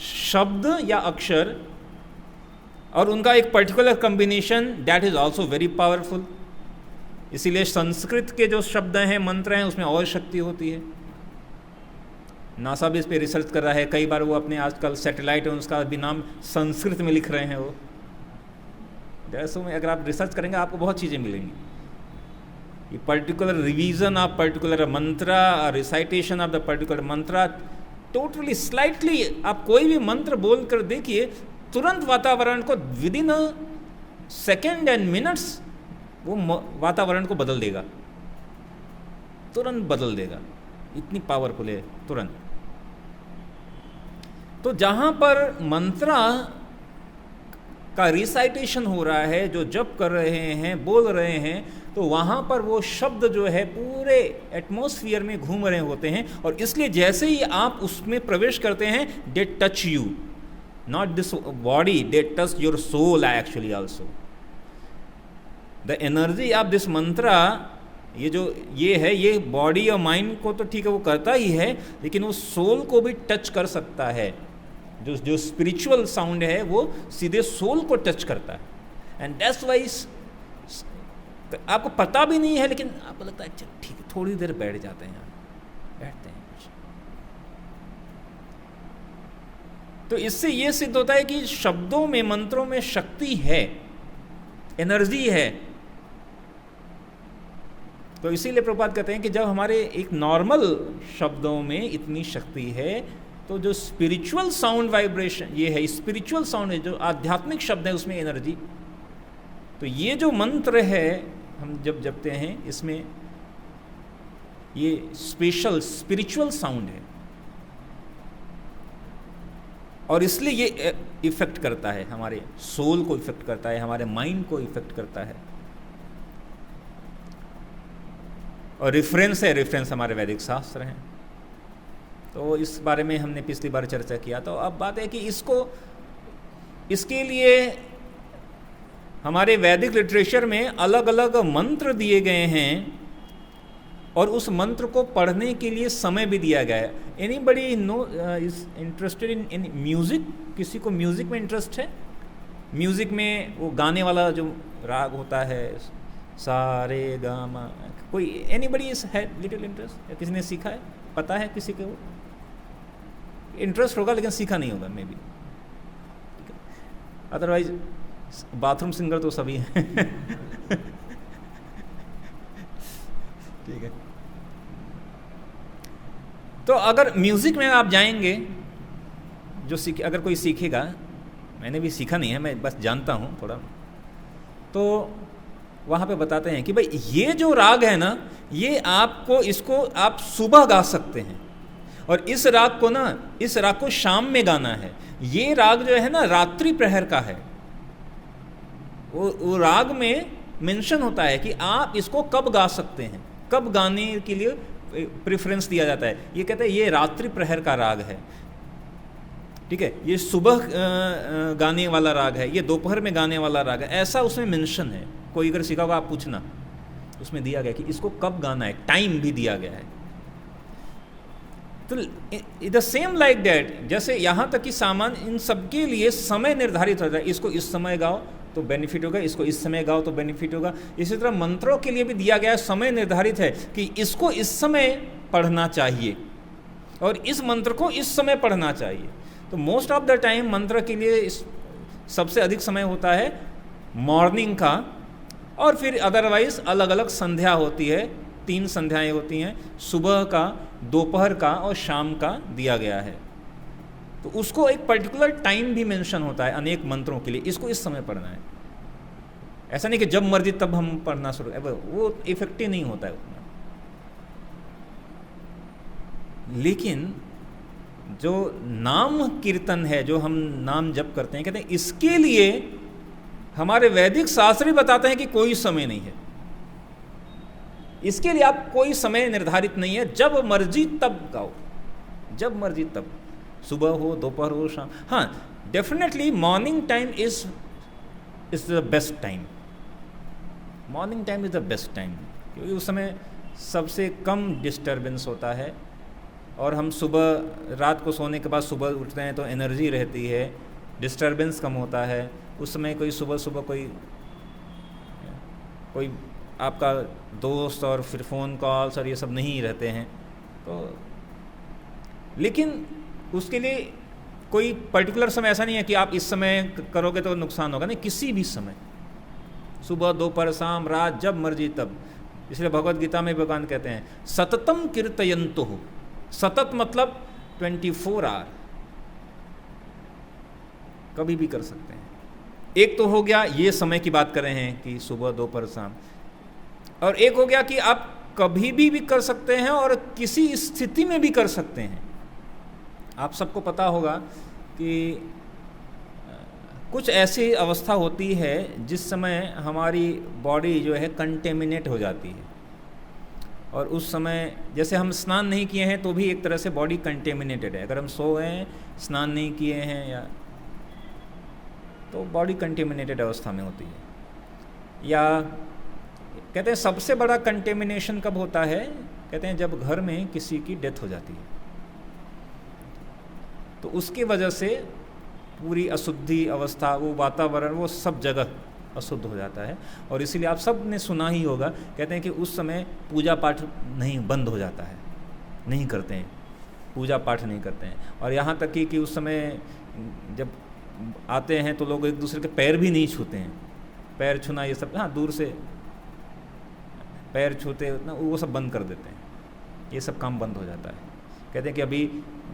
शब्द या अक्षर और उनका एक particular combination that is also very powerful. इसीलिए संस्कृत के जो शब्द हैं, मंत्र हैं, उसमें और शक्ति होती है। नासा भी इस पे रिसर्च कर रहा है। कई बार वो अपने आजकल सैटेलाइट है उसका भी नाम संस्कृत में लिख रहे हैं। वो जैसे में अगर आप रिसर्च करेंगे आपको बहुत चीज़ें मिलेंगी। ये particular revision of particular Mantra, recitation of the particular Mantra, totally slightly आप कोई भी मंत्र बोल कर देखिए, तुरंत वातावरण को within a second and minutes वो वातावरण को बदल देगा, तुरंत बदल देगा। इतनी पावरफुल है तुरंत। तो जहां पर मंत्रा का रिसाइटेशन हो रहा है, जो जप कर रहे हैं, बोल रहे हैं, तो वहां पर वो शब्द जो है पूरे एटमॉस्फेयर में घूम रहे होते हैं। और इसलिए जैसे ही आप उसमें प्रवेश करते हैं, they touch you, not this body, they touch your soul actually also. The energy of this mantra, ये है, ये बॉडी और माइंड को तो ठीक है वो करता ही है, लेकिन वो सोल को भी टच कर सकता है। जो स्पिरिचुअल साउंड है वो सीधे सोल को टच करता है। एंड दैट्स वाई आपको पता भी नहीं है, लेकिन आपको लगता है चल ठीक है, थोड़ी देर बैठ जाते हैं, बैठते हैं कुछ। तो इससे ये सिद्ध होता है कि शब्दों में, मंत्रों में शक्ति है, एनर्जी है। तो इसीलिए प्रभुपाद कहते हैं कि जब हमारे एक नॉर्मल शब्दों में इतनी शक्ति है, तो जो स्पिरिचुअल साउंड वाइब्रेशन ये है, स्पिरिचुअल साउंड है, जो आध्यात्मिक शब्द है, उसमें एनर्जी। तो ये जो मंत्र है हम जब जपते हैं, इसमें ये स्पेशल स्पिरिचुअल साउंड है, और इसलिए ये इफेक्ट करता है, हमारे सोल को इफेक्ट करता है, हमारे माइंड को इफेक्ट करता है। और रेफरेंस हमारे वैदिक शास्त्र हैं। तो इस बारे में हमने पिछली बार चर्चा किया। तो अब बात है कि इसके लिए हमारे वैदिक लिटरेचर में अलग अलग मंत्र दिए गए हैं, और उस मंत्र को पढ़ने के लिए समय भी दिया गया है। Anybody know is interested in music? किसी को म्यूजिक में इंटरेस्ट है? म्यूजिक में वो गाने वाला जो राग होता है, सारे गामा, कोई एनीबडी इज है लिटिल इंटरेस्ट? या किसी ने सीखा है? पता है किसी को? इंटरेस्ट होगा लेकिन सीखा नहीं होगा may be. Otherwise bathroom singer तो सभी हैं ठीक है। तो अगर म्यूजिक में आप जाएंगे, अगर कोई सीखेगा, मैंने भी सीखा नहीं है, मैं बस जानता हूँ थोड़ा, तो वहाँ पे बताते हैं कि भाई ये जो राग है ना, ये इसको आप सुबह गा सकते हैं, और इस राग को शाम में गाना है। ये राग जो है ना रात्रि प्रहर का है। वो राग में मेंशन होता है कि आप इसको कब गा सकते हैं। कब गाने के लिए प्रेफरेंस दिया जाता है। ये कहते हैं ये रात्रि प्रहर का राग है, ठीक है, ये सुबह गाने वाला राग है, ये दोपहर में गाने वाला राग है, ऐसा उसमें मेंशन है। कोई अगर सीखा होगा आप पूछना, उसमें दिया गया कि इसको कब गाना है, टाइम भी दिया गया है। तो द सेम लाइक दैट, जैसे यहाँ तक कि सामान इन सबके लिए समय निर्धारित होता है, इसको इस समय गाओ तो बेनिफिट होगा, इसको इस समय गाओ तो बेनिफिट होगा। इसी तरह मंत्रों के लिए भी दिया गया समय निर्धारित है कि इसको इस समय पढ़ना चाहिए और इस मंत्र को इस समय पढ़ना चाहिए। तो मोस्ट ऑफ द टाइम मंत्र के लिए सबसे अधिक समय होता है मॉर्निंग का, और फिर अदरवाइज अलग अलग संध्या होती है, 3 संध्याएं होती हैं, सुबह का, दोपहर का और शाम का दिया गया है। तो उसको एक पर्टिकुलर टाइम भी मेंशन होता है अनेक मंत्रों के लिए, इसको इस समय पढ़ना है। ऐसा नहीं कि जब मर्जी तब हम पढ़ना शुरू, वो इफेक्टिव नहीं होता है उतना। लेकिन जो नाम कीर्तन है, जो हम नाम जप करते हैं, कहते हैं इसके लिए हमारे वैदिक शास्त्र बताते हैं कि कोई समय नहीं है, इसके लिए आप कोई समय निर्धारित नहीं है, जब मर्जी तब गाओ, जब मर्जी तब, सुबह हो, दोपहर हो, शाम। हाँ, definitely morning time is the best time, morning time is the best time, क्योंकि उस समय सबसे कम डिस्टर्बेंस होता है, और हम सुबह, रात को सोने के बाद सुबह उठते हैं तो एनर्जी रहती है, डिस्टर्बेंस कम होता है। उस समय कोई सुबह सुबह कोई आपका दोस्त और फिर फ़ोन कॉल्स और ये सब नहीं रहते हैं। तो लेकिन उसके लिए कोई पर्टिकुलर समय ऐसा नहीं है कि आप इस समय करोगे तो नुकसान होगा, नहीं, किसी भी समय, सुबह, दोपहर, शाम, रात, जब मर्जी तब। इसलिए भगवद गीता में भगवान कहते हैं सततम कीर्तयन्तुः, सतत मतलब 24 आवर, कभी भी कर सकते हैं। एक तो हो गया ये समय की बात कर रहे हैं कि सुबह, दोपहर, शाम, और एक हो गया कि आप कभी भी कर सकते हैं और किसी स्थिति में भी कर सकते हैं। आप सबको पता होगा कि कुछ ऐसी अवस्था होती है जिस समय हमारी बॉडी जो है कंटेमिनेट हो जाती है, और उस समय जैसे हम स्नान नहीं किए हैं तो भी एक तरह से बॉडी कंटेमिनेटेड है। अगर हम सोए हैं, स्नान नहीं किए हैं, या तो बॉडी कंटेमिनेटेड अवस्था में होती है। या कहते हैं सबसे बड़ा कंटेमिनेशन कब होता है, कहते हैं जब घर में किसी की डेथ हो जाती है, तो उसकी वजह से पूरी अशुद्धि अवस्था, वो वातावरण, वो सब जगह अशुद्ध हो जाता है। और इसीलिए आप सब ने सुना ही होगा, कहते हैं कि उस समय पूजा पाठ नहीं, बंद हो जाता है, नहीं करते हैं, पूजा पाठ नहीं करते हैं। और यहाँ तक कि उस समय जब आते हैं तो लोग एक दूसरे के पैर भी नहीं छूते हैं, पैर छूना ये सब, हाँ, दूर से पैर छूते उतना, वो सब बंद कर देते हैं, ये सब काम बंद हो जाता है। कहते हैं कि अभी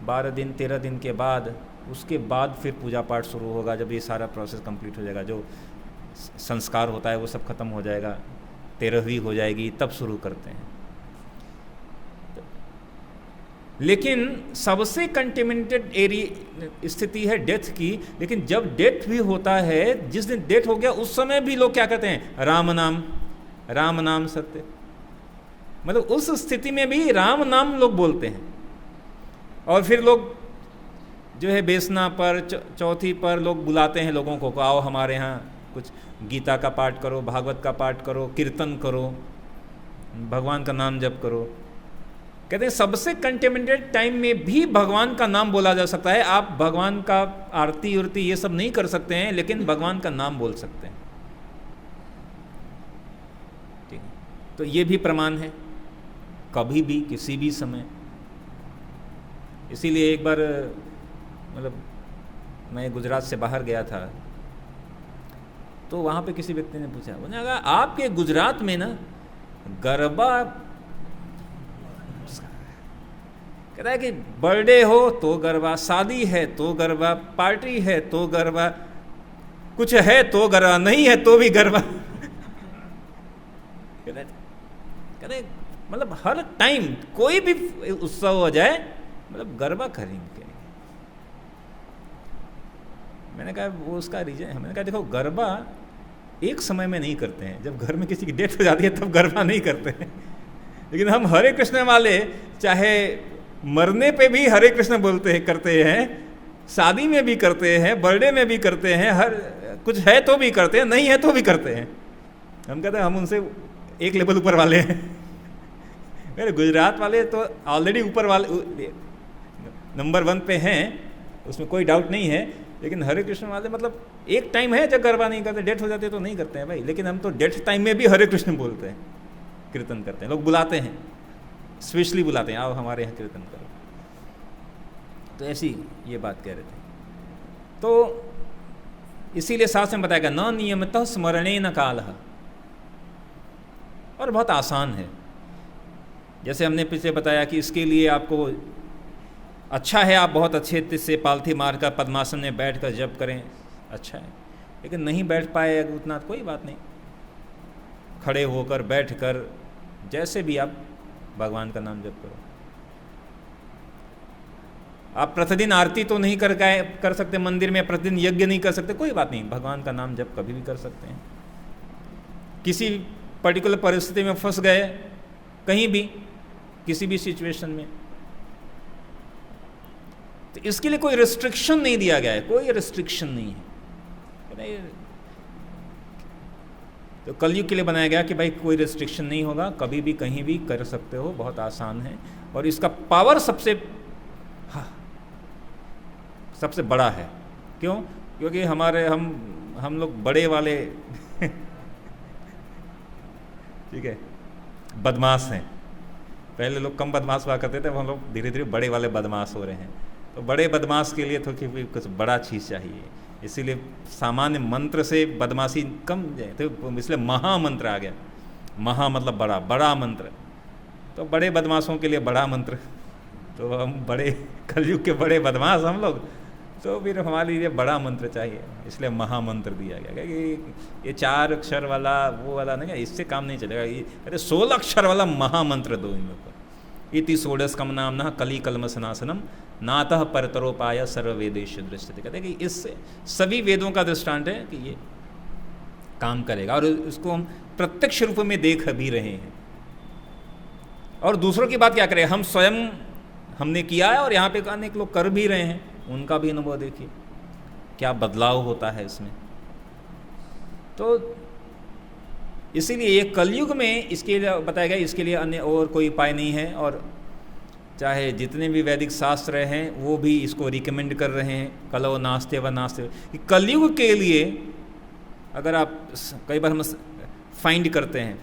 12 दिन 13 दिन के बाद, उसके बाद फिर पूजा पाठ शुरू होगा, जब ये सारा प्रोसेस कंप्लीट हो जाएगा, जो संस्कार होता है वो सब खत्म हो जाएगा, 13वीं हो जाएगी, तब शुरू करते हैं। लेकिन सबसे कंटेमिनेटेड एरिया स्थिति है डेथ की। लेकिन जब डेथ भी होता है, जिस दिन डेथ हो गया उस समय भी लोग क्या कहते हैं, राम नाम सत्य, मतलब उस स्थिति में भी राम नाम लोग बोलते हैं। और फिर लोग जो है बेसना पर, चौथी पर लोग बुलाते हैं लोगों को, आओ हमारे यहाँ कुछ गीता का पाठ करो, भागवत का पाठ करो, कीर्तन करो, भगवान का नाम जप करो। कहते हैं सबसे कंटेमिनेटेड टाइम में भी भगवान का नाम बोला जा सकता है। आप भगवान का आरती उरती ये सब नहीं कर सकते हैं, लेकिन भगवान का नाम बोल सकते हैं। ठीक है, तो ये भी प्रमाण है, कभी भी किसी भी समय। इसीलिए एक बार मतलब मैं गुजरात से बाहर गया था, तो वहाँ पे किसी व्यक्ति ने पूछा, उन्होंने कहा आपके गुजरात में ना गरबा, कहता है कि बर्थडे हो तो गरबा, शादी है तो गरबा, पार्टी है तो गरबा, कुछ है तो गरबा, नहीं है तो भी गरबा। कहते मतलब हर टाइम कोई भी उत्सव हो जाए, मतलब गरबा करेंगे। मैंने कहा वो उसका रीजन है। मैंने कहा देखो, गरबा एक समय में नहीं करते हैं, जब घर में किसी की डेथ हो जाती है तब गरबा नहीं करते हैं। लेकिन हम हरे कृष्ण वाले चाहे मरने पे भी हरे कृष्ण बोलते हैं, करते हैं, शादी में भी करते हैं, बर्थडे में भी करते हैं, हर कुछ है तो भी करते हैं, नहीं है तो भी करते हैं। हम कहते हैं हम उनसे एक लेवल ऊपर वाले हैं। मेरे गुजरात वाले तो ऑलरेडी ऊपर वाले नंबर 1 पे हैं, उसमें कोई डाउट नहीं है। लेकिन हरे कृष्ण वाले मतलब एक टाइम है जब गरबा नहीं करते, डेथ हो जाती है तो नहीं करते हैं भाई। लेकिन हम तो डेथ टाइम में भी हरे कृष्ण बोलते हैं, कीर्तन करते हैं, लोग बुलाते हैं, स्पेशली बुलाते हैं, आओ हमारे यहाँ कीर्तन करो। तो ऐसी ये बात कह रहे थे। तो इसीलिए शास्त्र में बताया गया न नियमतः स्मरणेन कालः, और बहुत आसान है। जैसे हमने पीछे बताया कि इसके लिए आपको अच्छा है आप बहुत अच्छे से पालथी मारकर पद्मासन में बैठकर जप करें, अच्छा है। लेकिन नहीं बैठ पाए उतना तो कोई बात नहीं, खड़े होकर बैठकर जैसे भी आप भगवान का नाम जप करो। आप प्रतिदिन आरती तो नहीं कर सकते मंदिर में, प्रतिदिन यज्ञ नहीं कर सकते, कोई बात नहीं, भगवान का नाम जप कभी भी कर सकते हैं। किसी पर्टिकुलर परिस्थिति में फंस गए, कहीं भी किसी भी सिचुएशन में, तो इसके लिए कोई रिस्ट्रिक्शन नहीं दिया गया है, कोई रिस्ट्रिक्शन नहीं है। तो कलयुग के लिए बनाया गया कि भाई कोई रिस्ट्रिक्शन नहीं होगा, कभी भी कहीं भी कर सकते हो, बहुत आसान है। और इसका पावर सबसे बड़ा है। क्यों? क्योंकि हम लोग बड़े वाले ठीक है, बदमाश हैं। पहले लोग कम बदमाश हुआ करते थे, अब हम लोग धीरे धीरे बड़े वाले बदमाश हो रहे हैं। तो बड़े बदमाश के लिए तो कुछ बड़ा चीज़ चाहिए, इसीलिए सामान्य मंत्र से बदमाशी कम जाए, तो इसलिए महामंत्र आ गया। महा मतलब बड़ा, बड़ा मंत्र। तो बड़े बदमाशों के लिए बड़ा मंत्र, तो हम बड़े कलयुग के बड़े बदमाश हम लोग, तो फिर हमारे लिए बड़ा मंत्र चाहिए, इसलिए महामंत्र दिया गया। कि ये 4 अक्षर वाला वो वाला नहीं, इससे काम नहीं चलेगा। ये अरे 16 अक्षर वाला महामंत्र दो इन लोग को। इति षोडशकम नामनः कली कलमसनाशनम नातः परतरोपाय सर्ववेदेश दृष्टि। कहते हैं कि इससे सभी वेदों का दृष्टांत है कि ये काम करेगा, और इसको हम प्रत्यक्ष रूप में देख भी रहे हैं। और दूसरों की बात क्या करें, हम स्वयं हमने किया है, और यहाँ पे अनेक लोग कर भी रहे हैं, उनका भी अनुभव देखिए क्या बदलाव होता है इसमें। तो इसीलिए ये कलयुग में इसके लिए बताया गया, इसके लिए अन्य और कोई उपाय नहीं है। और चाहे जितने भी वैदिक शास्त्र हैं वो भी इसको रिकमेंड कर रहे हैं, कलो नास्ते व नास्ते। कलयुग के लिए अगर आप कई बार हम फाइंड करते हैं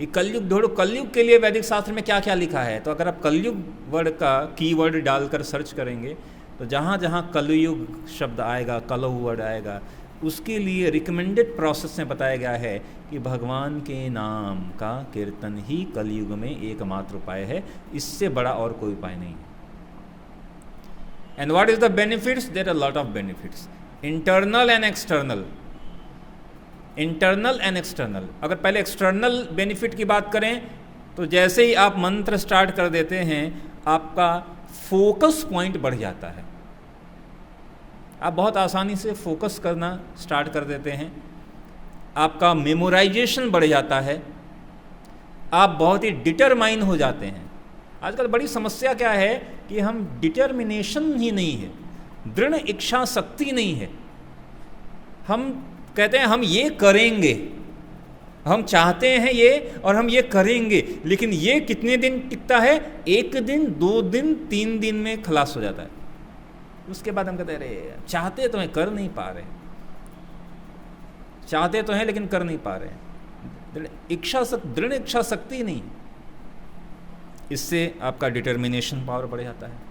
ये कलयुग ढूंढो, कलयुग के लिए वैदिक शास्त्र में क्या क्या लिखा है, तो अगर आप कलयुग वर्ड का कीवर्ड डालकर सर्च करेंगे तो जहाँ जहाँ कलयुग शब्द आएगा, कलौ वर्ड आएगा, उसके लिए रिकमेंडेड प्रोसेस में बताया गया है कि भगवान के नाम का कीर्तन ही कलयुग में एकमात्र उपाय है, इससे बड़ा और कोई उपाय नहीं है। And what is the benefits? There are lot of benefits, internal and external. Internal and external. अगर पहले एक्सटर्नल बेनिफिट की बात करें तो जैसे ही आप मंत्र स्टार्ट कर देते हैं आपका फोकस पॉइंट बढ़ जाता है, आप बहुत आसानी से फोकस करना स्टार्ट कर देते हैं, आपका मेमोराइजेशन बढ़ जाता है, आप बहुत ही डिटरमाइन हो जाते हैं। आजकल बड़ी समस्या क्या है कि हम डिटर्मिनेशन ही नहीं है, दृढ़ इच्छा शक्ति नहीं है। हम कहते हैं हम ये करेंगे, हम चाहते हैं ये और हम ये करेंगे, लेकिन ये कितने दिन टिकता है? 1 दिन, 2 दिन, 3 दिन में खलास हो जाता है। उसके बाद हम कहते हैं अरे चाहते तो हैं, कर नहीं पा रहे, चाहते तो हैं लेकिन कर नहीं पा रहे। दृढ़ इच्छा शक्ति नहीं, इससे आपका डिटर्मिनेशन पावर बढ़ जाता है।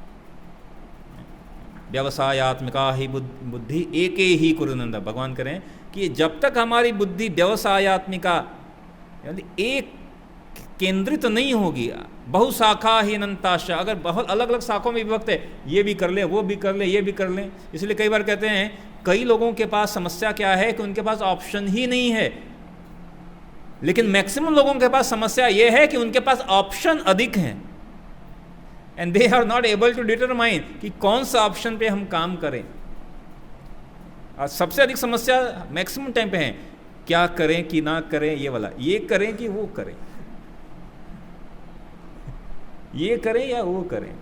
व्यवसायात्मिका ही बुद्धि एके ही कुरुनंदा। भगवान करें कि जब तक हमारी बुद्धि व्यवसायात्मिका यानी एक केंद्रित नहीं होगी, बहुशाखा ही अनंताश, अगर बहुत अलग अलग शाखों में विभक्त है, ये भी कर ले, वो भी कर ले, ये भी कर ले। इसलिए कई बार कहते हैं कई लोगों के पास समस्या क्या है कि उनके पास ऑप्शन ही नहीं है, लेकिन मैक्सिमम लोगों के पास समस्या ये है कि उनके पास ऑप्शन अधिक हैं, and they are not able to determine कि कौन सा ऑप्शन पे हम काम करें। और सबसे अधिक समस्या मैक्सिमम टाइम पे है क्या करें कि ना करें, ये वाला, ये करें कि वो करें। ये करें या वो करें,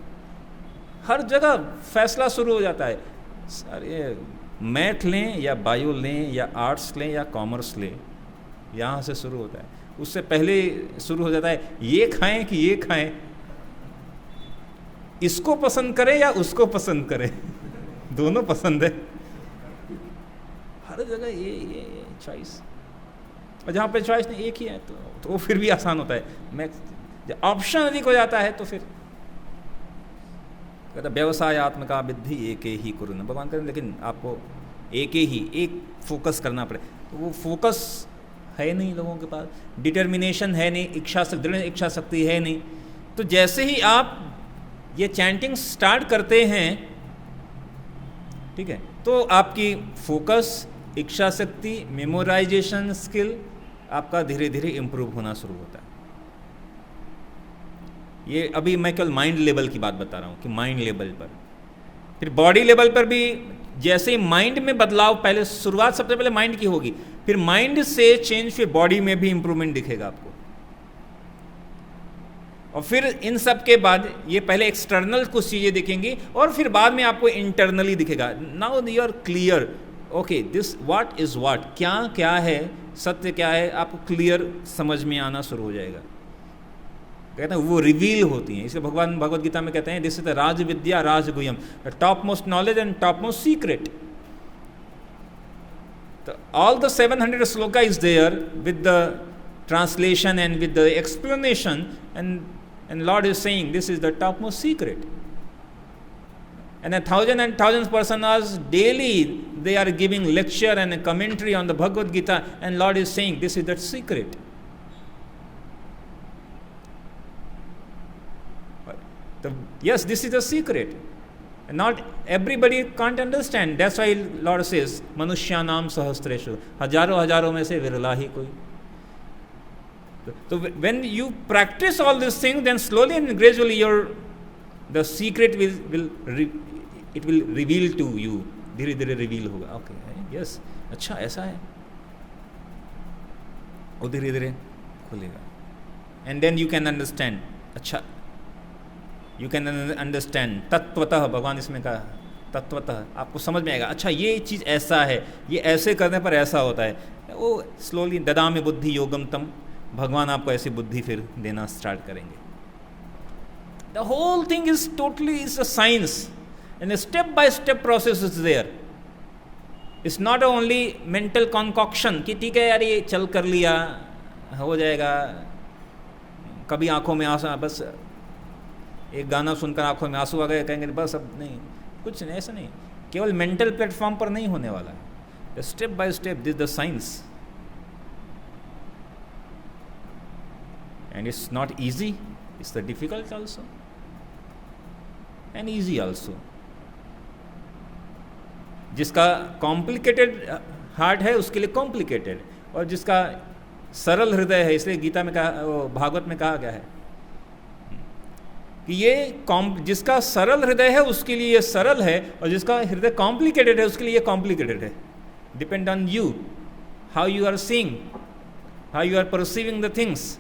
हर जगह फैसला शुरू हो जाता है। अरे मैथ लें या बायो लें या आर्ट्स लें या कॉमर्स लें, यहाँ से शुरू होता है। उससे पहले शुरू हो जाता है ये खाएं कि ये खाएं, इसको पसंद करें या उसको पसंद करें, दोनों पसंद है। हर जगह ये चॉइस, और जहाँ पे चॉइस नहीं एक ही है तो वो फिर भी आसान होता है। मैं जब ऑप्शन अधिक हो जाता है तो फिर कहता व्यवसायत्मका विद्धि एक ही कुरु न, भगवान करें लेकिन आपको एक फोकस करना पड़े। तो वो फोकस है नहीं लोगों के पास, डिटर्मिनेशन है नहीं, दृढ़ इच्छा शक्ति है नहीं। तो जैसे ही आप ये चैंटिंग स्टार्ट करते हैं, ठीक है, तो आपकी फोकस, इच्छा शक्ति, मेमोराइजेशन स्किल आपका धीरे धीरे इम्प्रूव होना शुरू होता है। ये अभी मैं केवल माइंड लेवल की बात बता रहा हूँ कि माइंड लेवल पर, फिर बॉडी लेवल पर भी जैसे ही माइंड में बदलाव, पहले शुरुआत सबसे पहले माइंड की होगी, फिर माइंड से चेंज फिर बॉडी में भी इंप्रूवमेंट दिखेगा आपको। और फिर इन सब के बाद ये पहले एक्सटर्नल कुछ चीज़ें दिखेंगी और फिर बाद में आपको इंटरनली दिखेगा। Now you are clear, okay this what is what, क्या क्या है, सत्य क्या है, आपको क्लियर समझ में आना शुरू हो जाएगा। कहते हैं वो रिवील होती हैं, इसे भगवान भगवद गीता में कहते हैं this is the raj vidya rajguhyam, the top most knowledge and top most secret. तो all the 700 shloka is there with the translation and with the explanation, and Lord is saying this is the topmost secret. And thousands persons daily they are giving lecture and a commentary on the Bhagavad Gita, and Lord is saying this is the secret. Yes, this is the secret. Not everybody can't understand. That's why Lord says manushyanam sahasreshu, हजारों में से विरला ही कोई। So when you practice all these things, then slowly and gradually the secret will reveal to you. धीरे धीरे reveal होगा। Okay yes, अच्छा ऐसा है, और धीरे धीरे खुलेगा। And then you can understand, अच्छा यू कैन अंडरस्टैंड तत्वतः, भगवान इसमें कहा तत्वतः आपको समझ में आएगा, अच्छा ये चीज़ ऐसा है, ये ऐसे करने पर ऐसा होता है। वो स्लोली ददामि बुद्धि योगम तम, भगवान आपको ऐसी बुद्धि फिर देना स्टार्ट करेंगे। The whole thing is totally is a science and step by step process is there. It's not only mental concoction कि ठीक है यार ये चल कर लिया हो जाएगा, कभी आंखों में आंसू, बस एक गाना सुनकर आंखों में आंसू आ गए कहेंगे बस अब नहीं, कुछ नहीं, ऐसा नहीं। केवल मेंटल प्लेटफॉर्म पर नहीं होने वाला है, step by step this the science. And it's not easy, it's the difficult also and easy also. जिसका कॉम्प्लिकेटेड हार्ट है उसके लिए कॉम्प्लिकेटेड, और जिसका सरल हृदय है, इसलिए गीता में कहा, भागवत में कहा गया है कि ये जिसका सरल हृदय है उसके लिए ये सरल है, और जिसका हृदय कॉम्प्लिकेटेड है उसके लिए ये कॉम्प्लिकेटेड है। Depend on you, how you are seeing, how you are perceiving the things,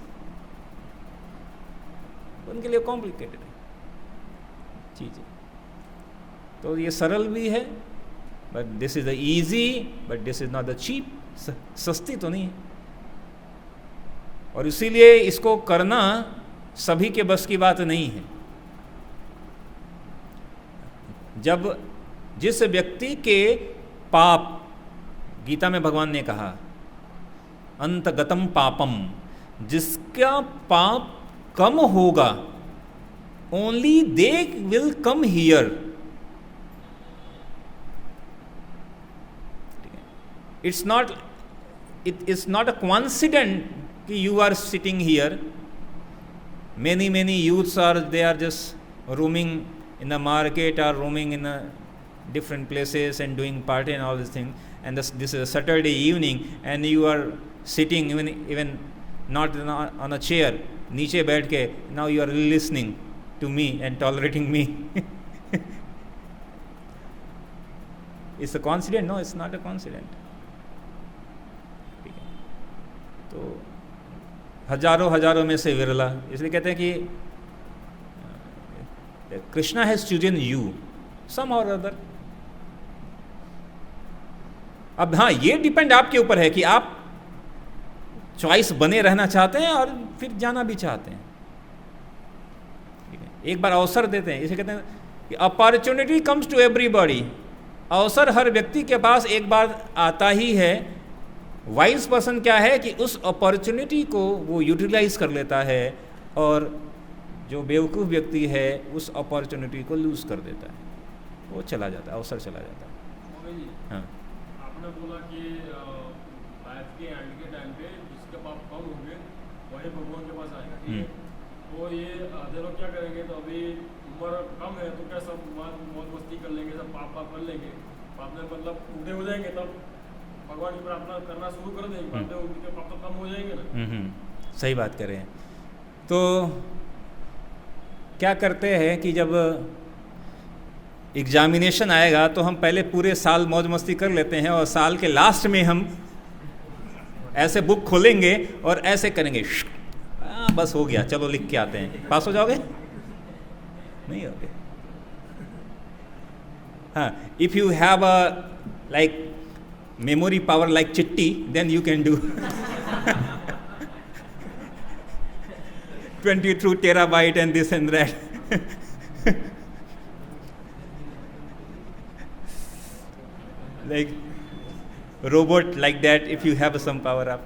उनके लिए कॉम्प्लिकेटेड है चीज़ें। तो ये सरल भी है, but this is the easy, but this is not the cheap, सस्ती तो नहीं है। और इसीलिए इसको करना सभी के बस की बात नहीं है। जब जिस व्यक्ति के पाप, गीता में भगवान ने कहा अंतगतम पापम, जिसका पाप कम होगा, only they will come here. It's not a coincidence कि you are sitting here. many youths they are just roaming in the market or roaming in different places and doing party and all these things, and this is a Saturday evening and you are sitting even not on a chair, नीचे बैठ के, now you are listening to me and tolerating me. It's a coincidence? No, it's not a coincidence. तो हजारों में से विरला, इसलिए कहते हैं कि Krishna has chosen you some or other. अब हाँ, ये डिपेंड आपके ऊपर है कि आप चॉइस बने रहना चाहते हैं और फिर जाना भी चाहते हैं। ठीक है, एक बार अवसर देते हैं, इसे कहते हैं कि अपॉर्चुनिटी कम्स टू एवरीबॉडी। अवसर हर व्यक्ति के पास एक बार आता ही है। वाइज पर्सन क्या है कि उस अपॉर्चुनिटी को वो यूटिलाइज कर लेता है, और जो बेवकूफ़ व्यक्ति है उस अपॉर्चुनिटी को लूज कर देता है, वो चला जाता है, अवसर चला जाता है। हाँ, आपने बोला कि लाइफ के एंड के टाइम पे जिसके पाप कम होंगे वही भगवान के पास आएगा, ठीक है। तो ये आधे लोग क्या करेंगे, तो अभी उम्र कम है तो क्या सब मौज मस्ती कर लेंगे, सब पाप कर लेंगे, बाद में मतलब बूढ़े हो जाएंगे तब भगवान की प्रार्थना करना शुरू कर देंगे, बाद में उनके पाप तो कम हो जाएंगे ना। सही बात कर रहे हैं। तो क्या करते हैं कि जब एग्जामिनेशन आएगा तो हम पहले पूरे साल मौज मस्ती कर लेते हैं, और साल के लास्ट में हम ऐसे बुक खोलेंगे और ऐसे करेंगे, बस हो गया, चलो लिख के आते हैं, पास हो जाओगे? नहीं होगे। हाँ, if you have a like memory power like chitti, then you can do 22 terabyte and this and that. Like robot like that, if you have some power up,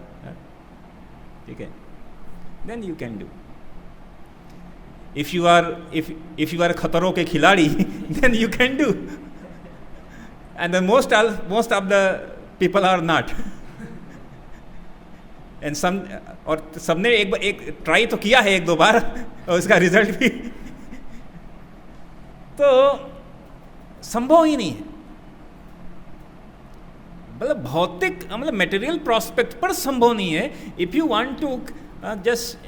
okay, then you can do. If you are खतरों के खिलाड़ी, then you can do. And the most of the people are not. And और सबने एक try तो किया है एक दो बार, और उसका रिजल्ट भी तो संभव ही नहीं है। मतलब भौतिक, मतलब मटेरियल प्रोस्पेक्ट पर संभव नहीं है। If you want to just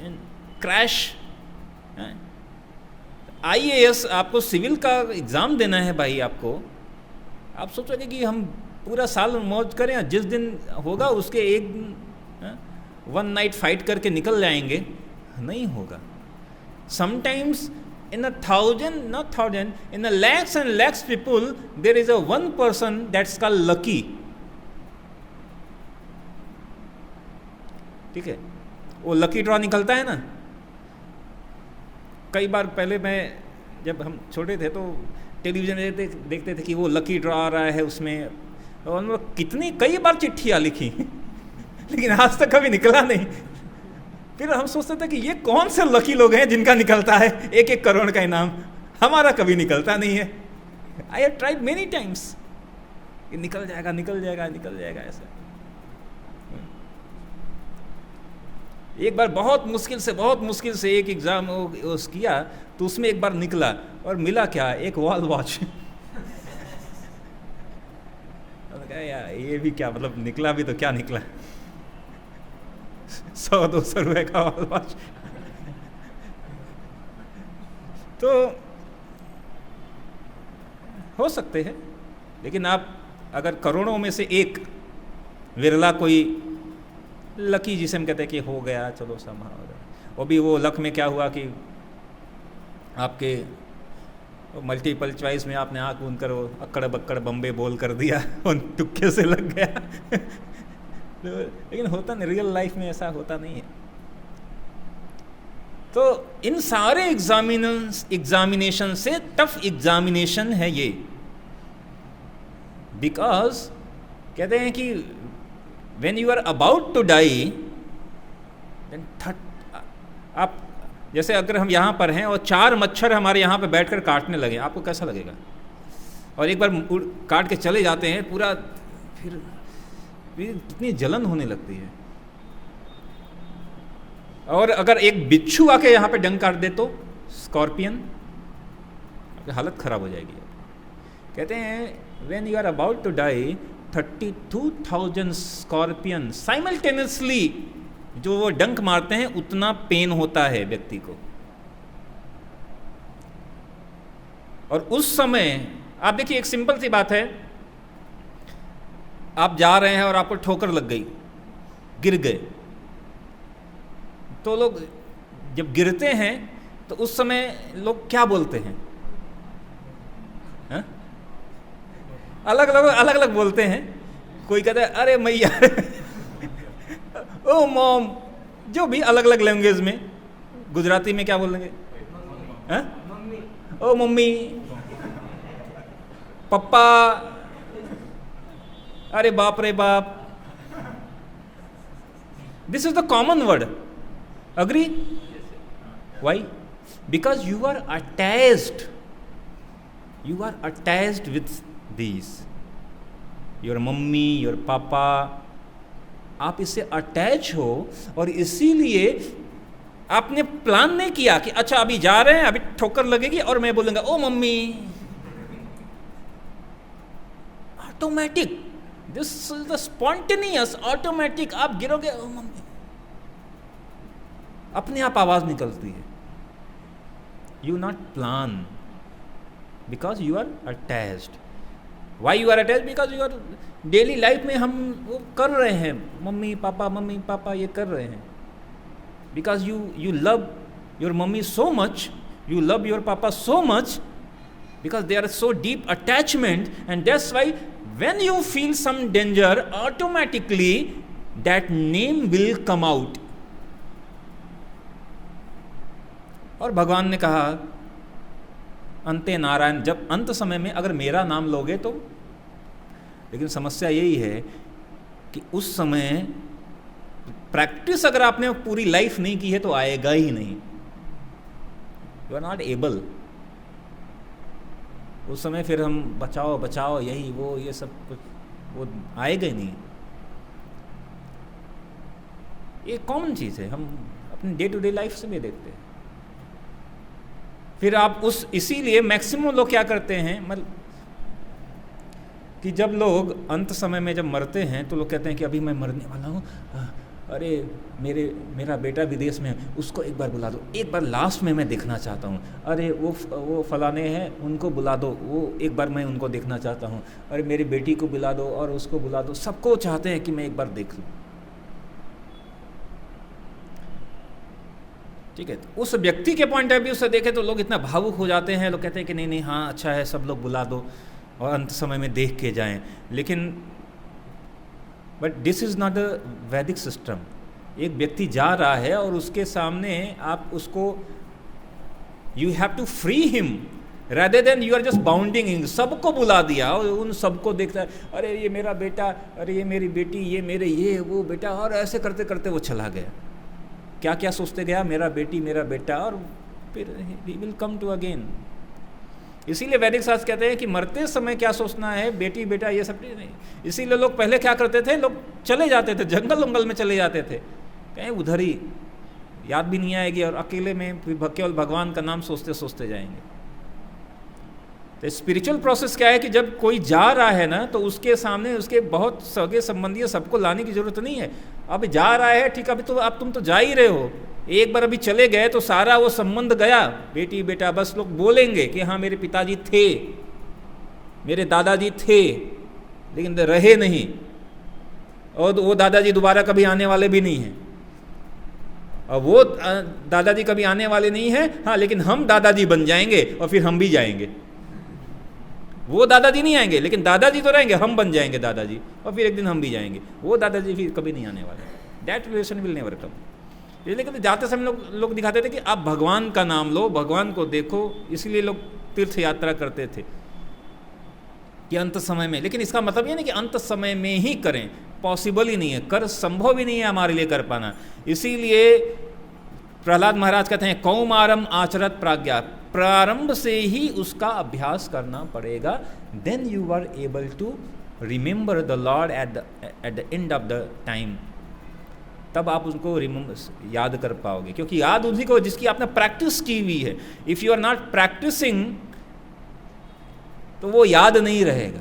crash IAS, आपको सिविल का एग्जाम देना है भाई, आपको आप सोचोगे कि हम पूरा साल मौज करें, जिस दिन होगा उसके एक वन नाइट फाइट करके निकल जाएंगे, नहीं होगा। Sometimes in 1,000, not 1,000, in the lakhs and lakhs people, there is a one person that's called lucky. ठीक है, वो लकी ड्रॉ निकलता है ना। कई बार पहले मैं, जब हम छोटे थे तो टेलीविजन देखते थे कि वो लकी ड्रॉ आ रहा है, उसमें और कई बार चिट्ठियाँ लिखी लेकिन आज तक कभी निकला नहीं। फिर हम सोचते थे कि ये कौन से लकी लोग हैं जिनका निकलता है 1-1 करोड़ का इनाम, हमारा कभी निकलता नहीं है। I have tried many times, निकल जाएगा निकल जाएगा निकल जाएगा ऐसा। एक बार बहुत मुश्किल से एक एग्जाम किया तो उसमें एक बार निकला, और मिला क्या, एक वॉल वॉच। यार ये भी क्या, मतलब निकला भी तो क्या निकला, 100-200 रुपए का वॉल वॉच। तो हो सकते हैं, लेकिन आप अगर करोड़ों में से एक विरला कोई लकी, जिसे हम कहते हैं कि हो गया, चलो संभाल हो गया, वो भी वो लक में क्या हुआ कि आपके मल्टीपल चॉइस में आपने आँख बंद कर अक्कड़ बक्कड़ बम्बे बोल कर दिया और तुक्के से लग गया। लेकिन होता नहीं, रियल लाइफ में ऐसा होता नहीं है। तो इन सारे एग्जामिनेशन से टफ एग्जामिनेशन है ये, बिकॉज कहते हैं कि when you are about to die, then आप जैसे अगर हम यहाँ पर हैं और 4 मच्छर हमारे यहाँ पे बैठकर काटने लगे, आपको कैसा लगेगा? और एक बार काट के चले जाते हैं पूरा, फिर कितनी जलन होने लगती है। और अगर एक बिच्छू आके यहाँ पे डंक काट दे तो, स्कॉर्पियन, आपकी हालत खराब हो जाएगी। कहते हैं when you are about to die 32,000 scorpion simultaneously जो वो डंक मारते हैं, उतना पेन होता है व्यक्ति को। और उस समय आप देखिए, एक सिंपल सी बात है, आप जा रहे हैं और आपको ठोकर लग गई, गिर गए, तो लोग जब गिरते हैं तो उस समय लोग क्या बोलते हैं? अलग अलग बोलते हैं। कोई कहता है अरे मैया, ओ मॉम, जो भी अलग अलग लैंग्वेज में। गुजराती में क्या बोलेंगे? ओ मम्मी, पप्पा, अरे बाप रे बाप। This is the common word, agree? Why? Because you are attached with these, your mummy, your papa, आप इससे अटैच हो, और इसीलिए आपने प्लान नहीं किया कि अच्छा अभी जा रहे हैं, अभी ठोकर लगेगी और मैं बोलूंगा ओ mummy. Automatic, this is the spontaneous, automatic, आप गिरोगे ओ मम्मी, अपने आप आवाज निकलती है। You not plan, because you are attached. Why you are attached? Because you are daily life में हम वो कर रहे हैं, मम्मी पापा ये कर रहे हैं। Because you love your mummy so much, you love your papa so much, because they are so deep attachment, and that's why when you feel some danger, automatically that name will come out. और भगवान ने कहा अंते नारायण, जब अंत समय में अगर मेरा नाम लोगे तो, लेकिन समस्या यही है कि उस समय प्रैक्टिस अगर आपने पूरी लाइफ नहीं की है तो आएगा ही नहीं, यू आर नॉट एबल। उस समय फिर हम बचाओ यही वो ये सब कुछ वो आएगा ही नहीं। ये कॉमन चीज़ है, हम अपने डे टू डे लाइफ से भी देखते हैं। फिर आप इसीलिए मैक्सिमम लोग क्या करते हैं, मतलब कि जब लोग अंत समय में जब मरते हैं तो लोग कहते हैं कि अभी मैं मरने वाला हूँ, अरे मेरा बेटा विदेश में है, उसको एक बार बुला दो, एक बार लास्ट में मैं देखना चाहता हूँ। अरे वो फलाने हैं, उनको बुला दो, वो एक बार मैं उनको देखना चाहता हूँ। अरे मेरी बेटी को बुला दो और उसको बुला दो, सबको चाहते हैं कि मैं एक बार देख लूँ। ठीक है, तो उस व्यक्ति के पॉइंट ऑफ व्यू से देखें तो लोग इतना भावुक हो जाते हैं, लोग कहते हैं कि नहीं हाँ अच्छा है, सब लोग बुला दो और अंत समय में देख के जाएं। लेकिन but this is not a वैदिक सिस्टम। एक व्यक्ति जा रहा है और उसके सामने आप उसको, you have to free him rather than you are just bounding in। सबको बुला दिया और उन सबको देखता है, अरे ये मेरा बेटा, अरे ये मेरी बेटी, ये मेरे ये वो बेटा, और ऐसे करते करते वो चला गया। क्या क्या सोचते गया, मेरा बेटी मेरा बेटा, और फिर he will come to again। इसीलिए वैदिक शास्त्र कहते हैं कि मरते समय क्या सोचना है, बेटी बेटा ये सब नहीं। इसीलिए लोग पहले क्या करते थे, लोग चले जाते थे, जंगल उंगल में चले जाते थे, कहीं उधर ही याद भी नहीं आएगी, और अकेले में केवल भगवान का नाम सोचते सोचते जाएंगे। तो स्पिरिचुअल प्रोसेस क्या है कि जब कोई जा रहा है ना, तो उसके सामने उसके बहुत सगे संबंधी सबको लाने की जरूरत नहीं है। अब जा रहा है, ठीक, अभी तो अब तुम तो जा ही रहे हो, एक बार अभी चले गए तो सारा वो संबंध गया, बेटी बेटा, बस लोग बोलेंगे कि हाँ मेरे पिताजी थे, मेरे दादाजी थे, लेकिन रहे नहीं, और वो दादाजी दोबारा कभी आने वाले भी नहीं हैं, और वो दादाजी कभी आने वाले नहीं हैं, हाँ लेकिन हम दादाजी बन जाएंगे और फिर हम भी जाएंगे। वो दादाजी नहीं आएंगे, लेकिन दादाजी तो रहेंगे, हम बन जाएंगे दादाजी, और फिर एक दिन हम भी जाएंगे। वो दादाजी फिर कभी नहीं आने वाले। That relation will never come. लेकिन जाते समय लोग दिखाते थे कि आप भगवान का नाम लो, भगवान को देखो, इसलिए लोग तीर्थ यात्रा करते थे कि अंत समय में। लेकिन इसका मतलब ये नहीं कि अंत समय में ही करें, पॉसिबल ही नहीं है, कर संभव ही नहीं है हमारे लिए कर पाना। इसीलिए प्रहलाद महाराज कहते हैं कौमारम आचरत प्राज्ञा, प्रारंभ से ही उसका अभ्यास करना पड़ेगा। Then you are able to remember the lord at the end of the time, तब आप उनको याद कर पाओगे। क्योंकि याद उसी को जिसकी आपने प्रैक्टिस की हुई है। If you are not practicing तो वो याद नहीं रहेगा।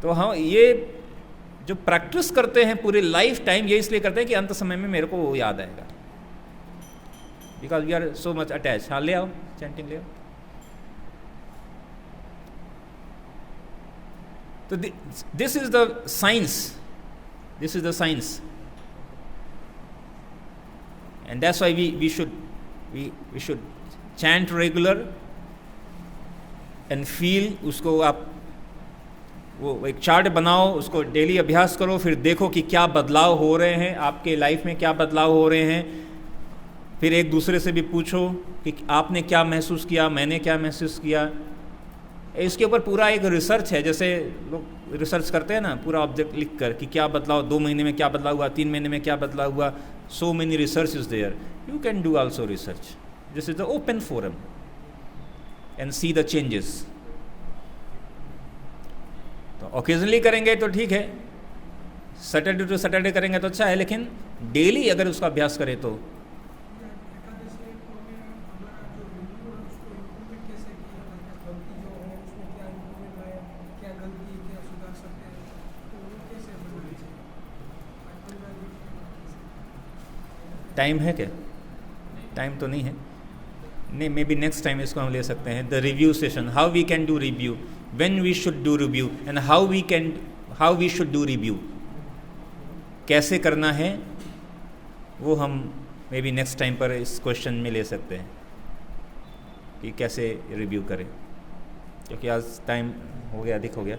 तो हाँ, ये जो प्रैक्टिस करते हैं पूरे लाइफ टाइम, ये इसलिए करते हैं कि अंत समय में मेरे को वो याद आएगा, because we are so much attach. हाँ ले आओ, चैंटिंग ले आओ। तो this is the science, this is the science, and that's why we should chant regular and feel उसको आप वो एक चार्ट बनाओ, उसको डेली अभ्यास करो, फिर देखो कि क्या बदलाव हो रहे हैं आपके लाइफ में, क्या बदलाव हो रहे हैं। फिर एक दूसरे से भी पूछो कि आपने क्या महसूस किया, मैंने क्या महसूस किया। इसके ऊपर पूरा एक रिसर्च है, जैसे लोग रिसर्च करते हैं ना, पूरा ऑब्जेक्ट लिख कर कि क्या बदलाव 2 महीने में क्या बदलाव हुआ, 3 महीने में क्या बदलाव हुआ। So many research is there, you can do also research. This is the open forum and see the changes. तो ओकेजनली करेंगे तो ठीक है, सैटरडे टू सैटरडे करेंगे तो अच्छा है, लेकिन डेली अगर उसका अभ्यास करें तो टाइम है क्या? टाइम तो नहीं है। नहीं, मे बी नेक्स्ट टाइम इसको हम ले सकते हैं, the review session, how we can do review, when we should do review and how we should do review. कैसे करना है वो हम मे बी नेक्स्ट टाइम पर इस क्वेश्चन में ले सकते हैं कि कैसे रिव्यू करें, क्योंकि आज टाइम हो गया, अधिक हो गया।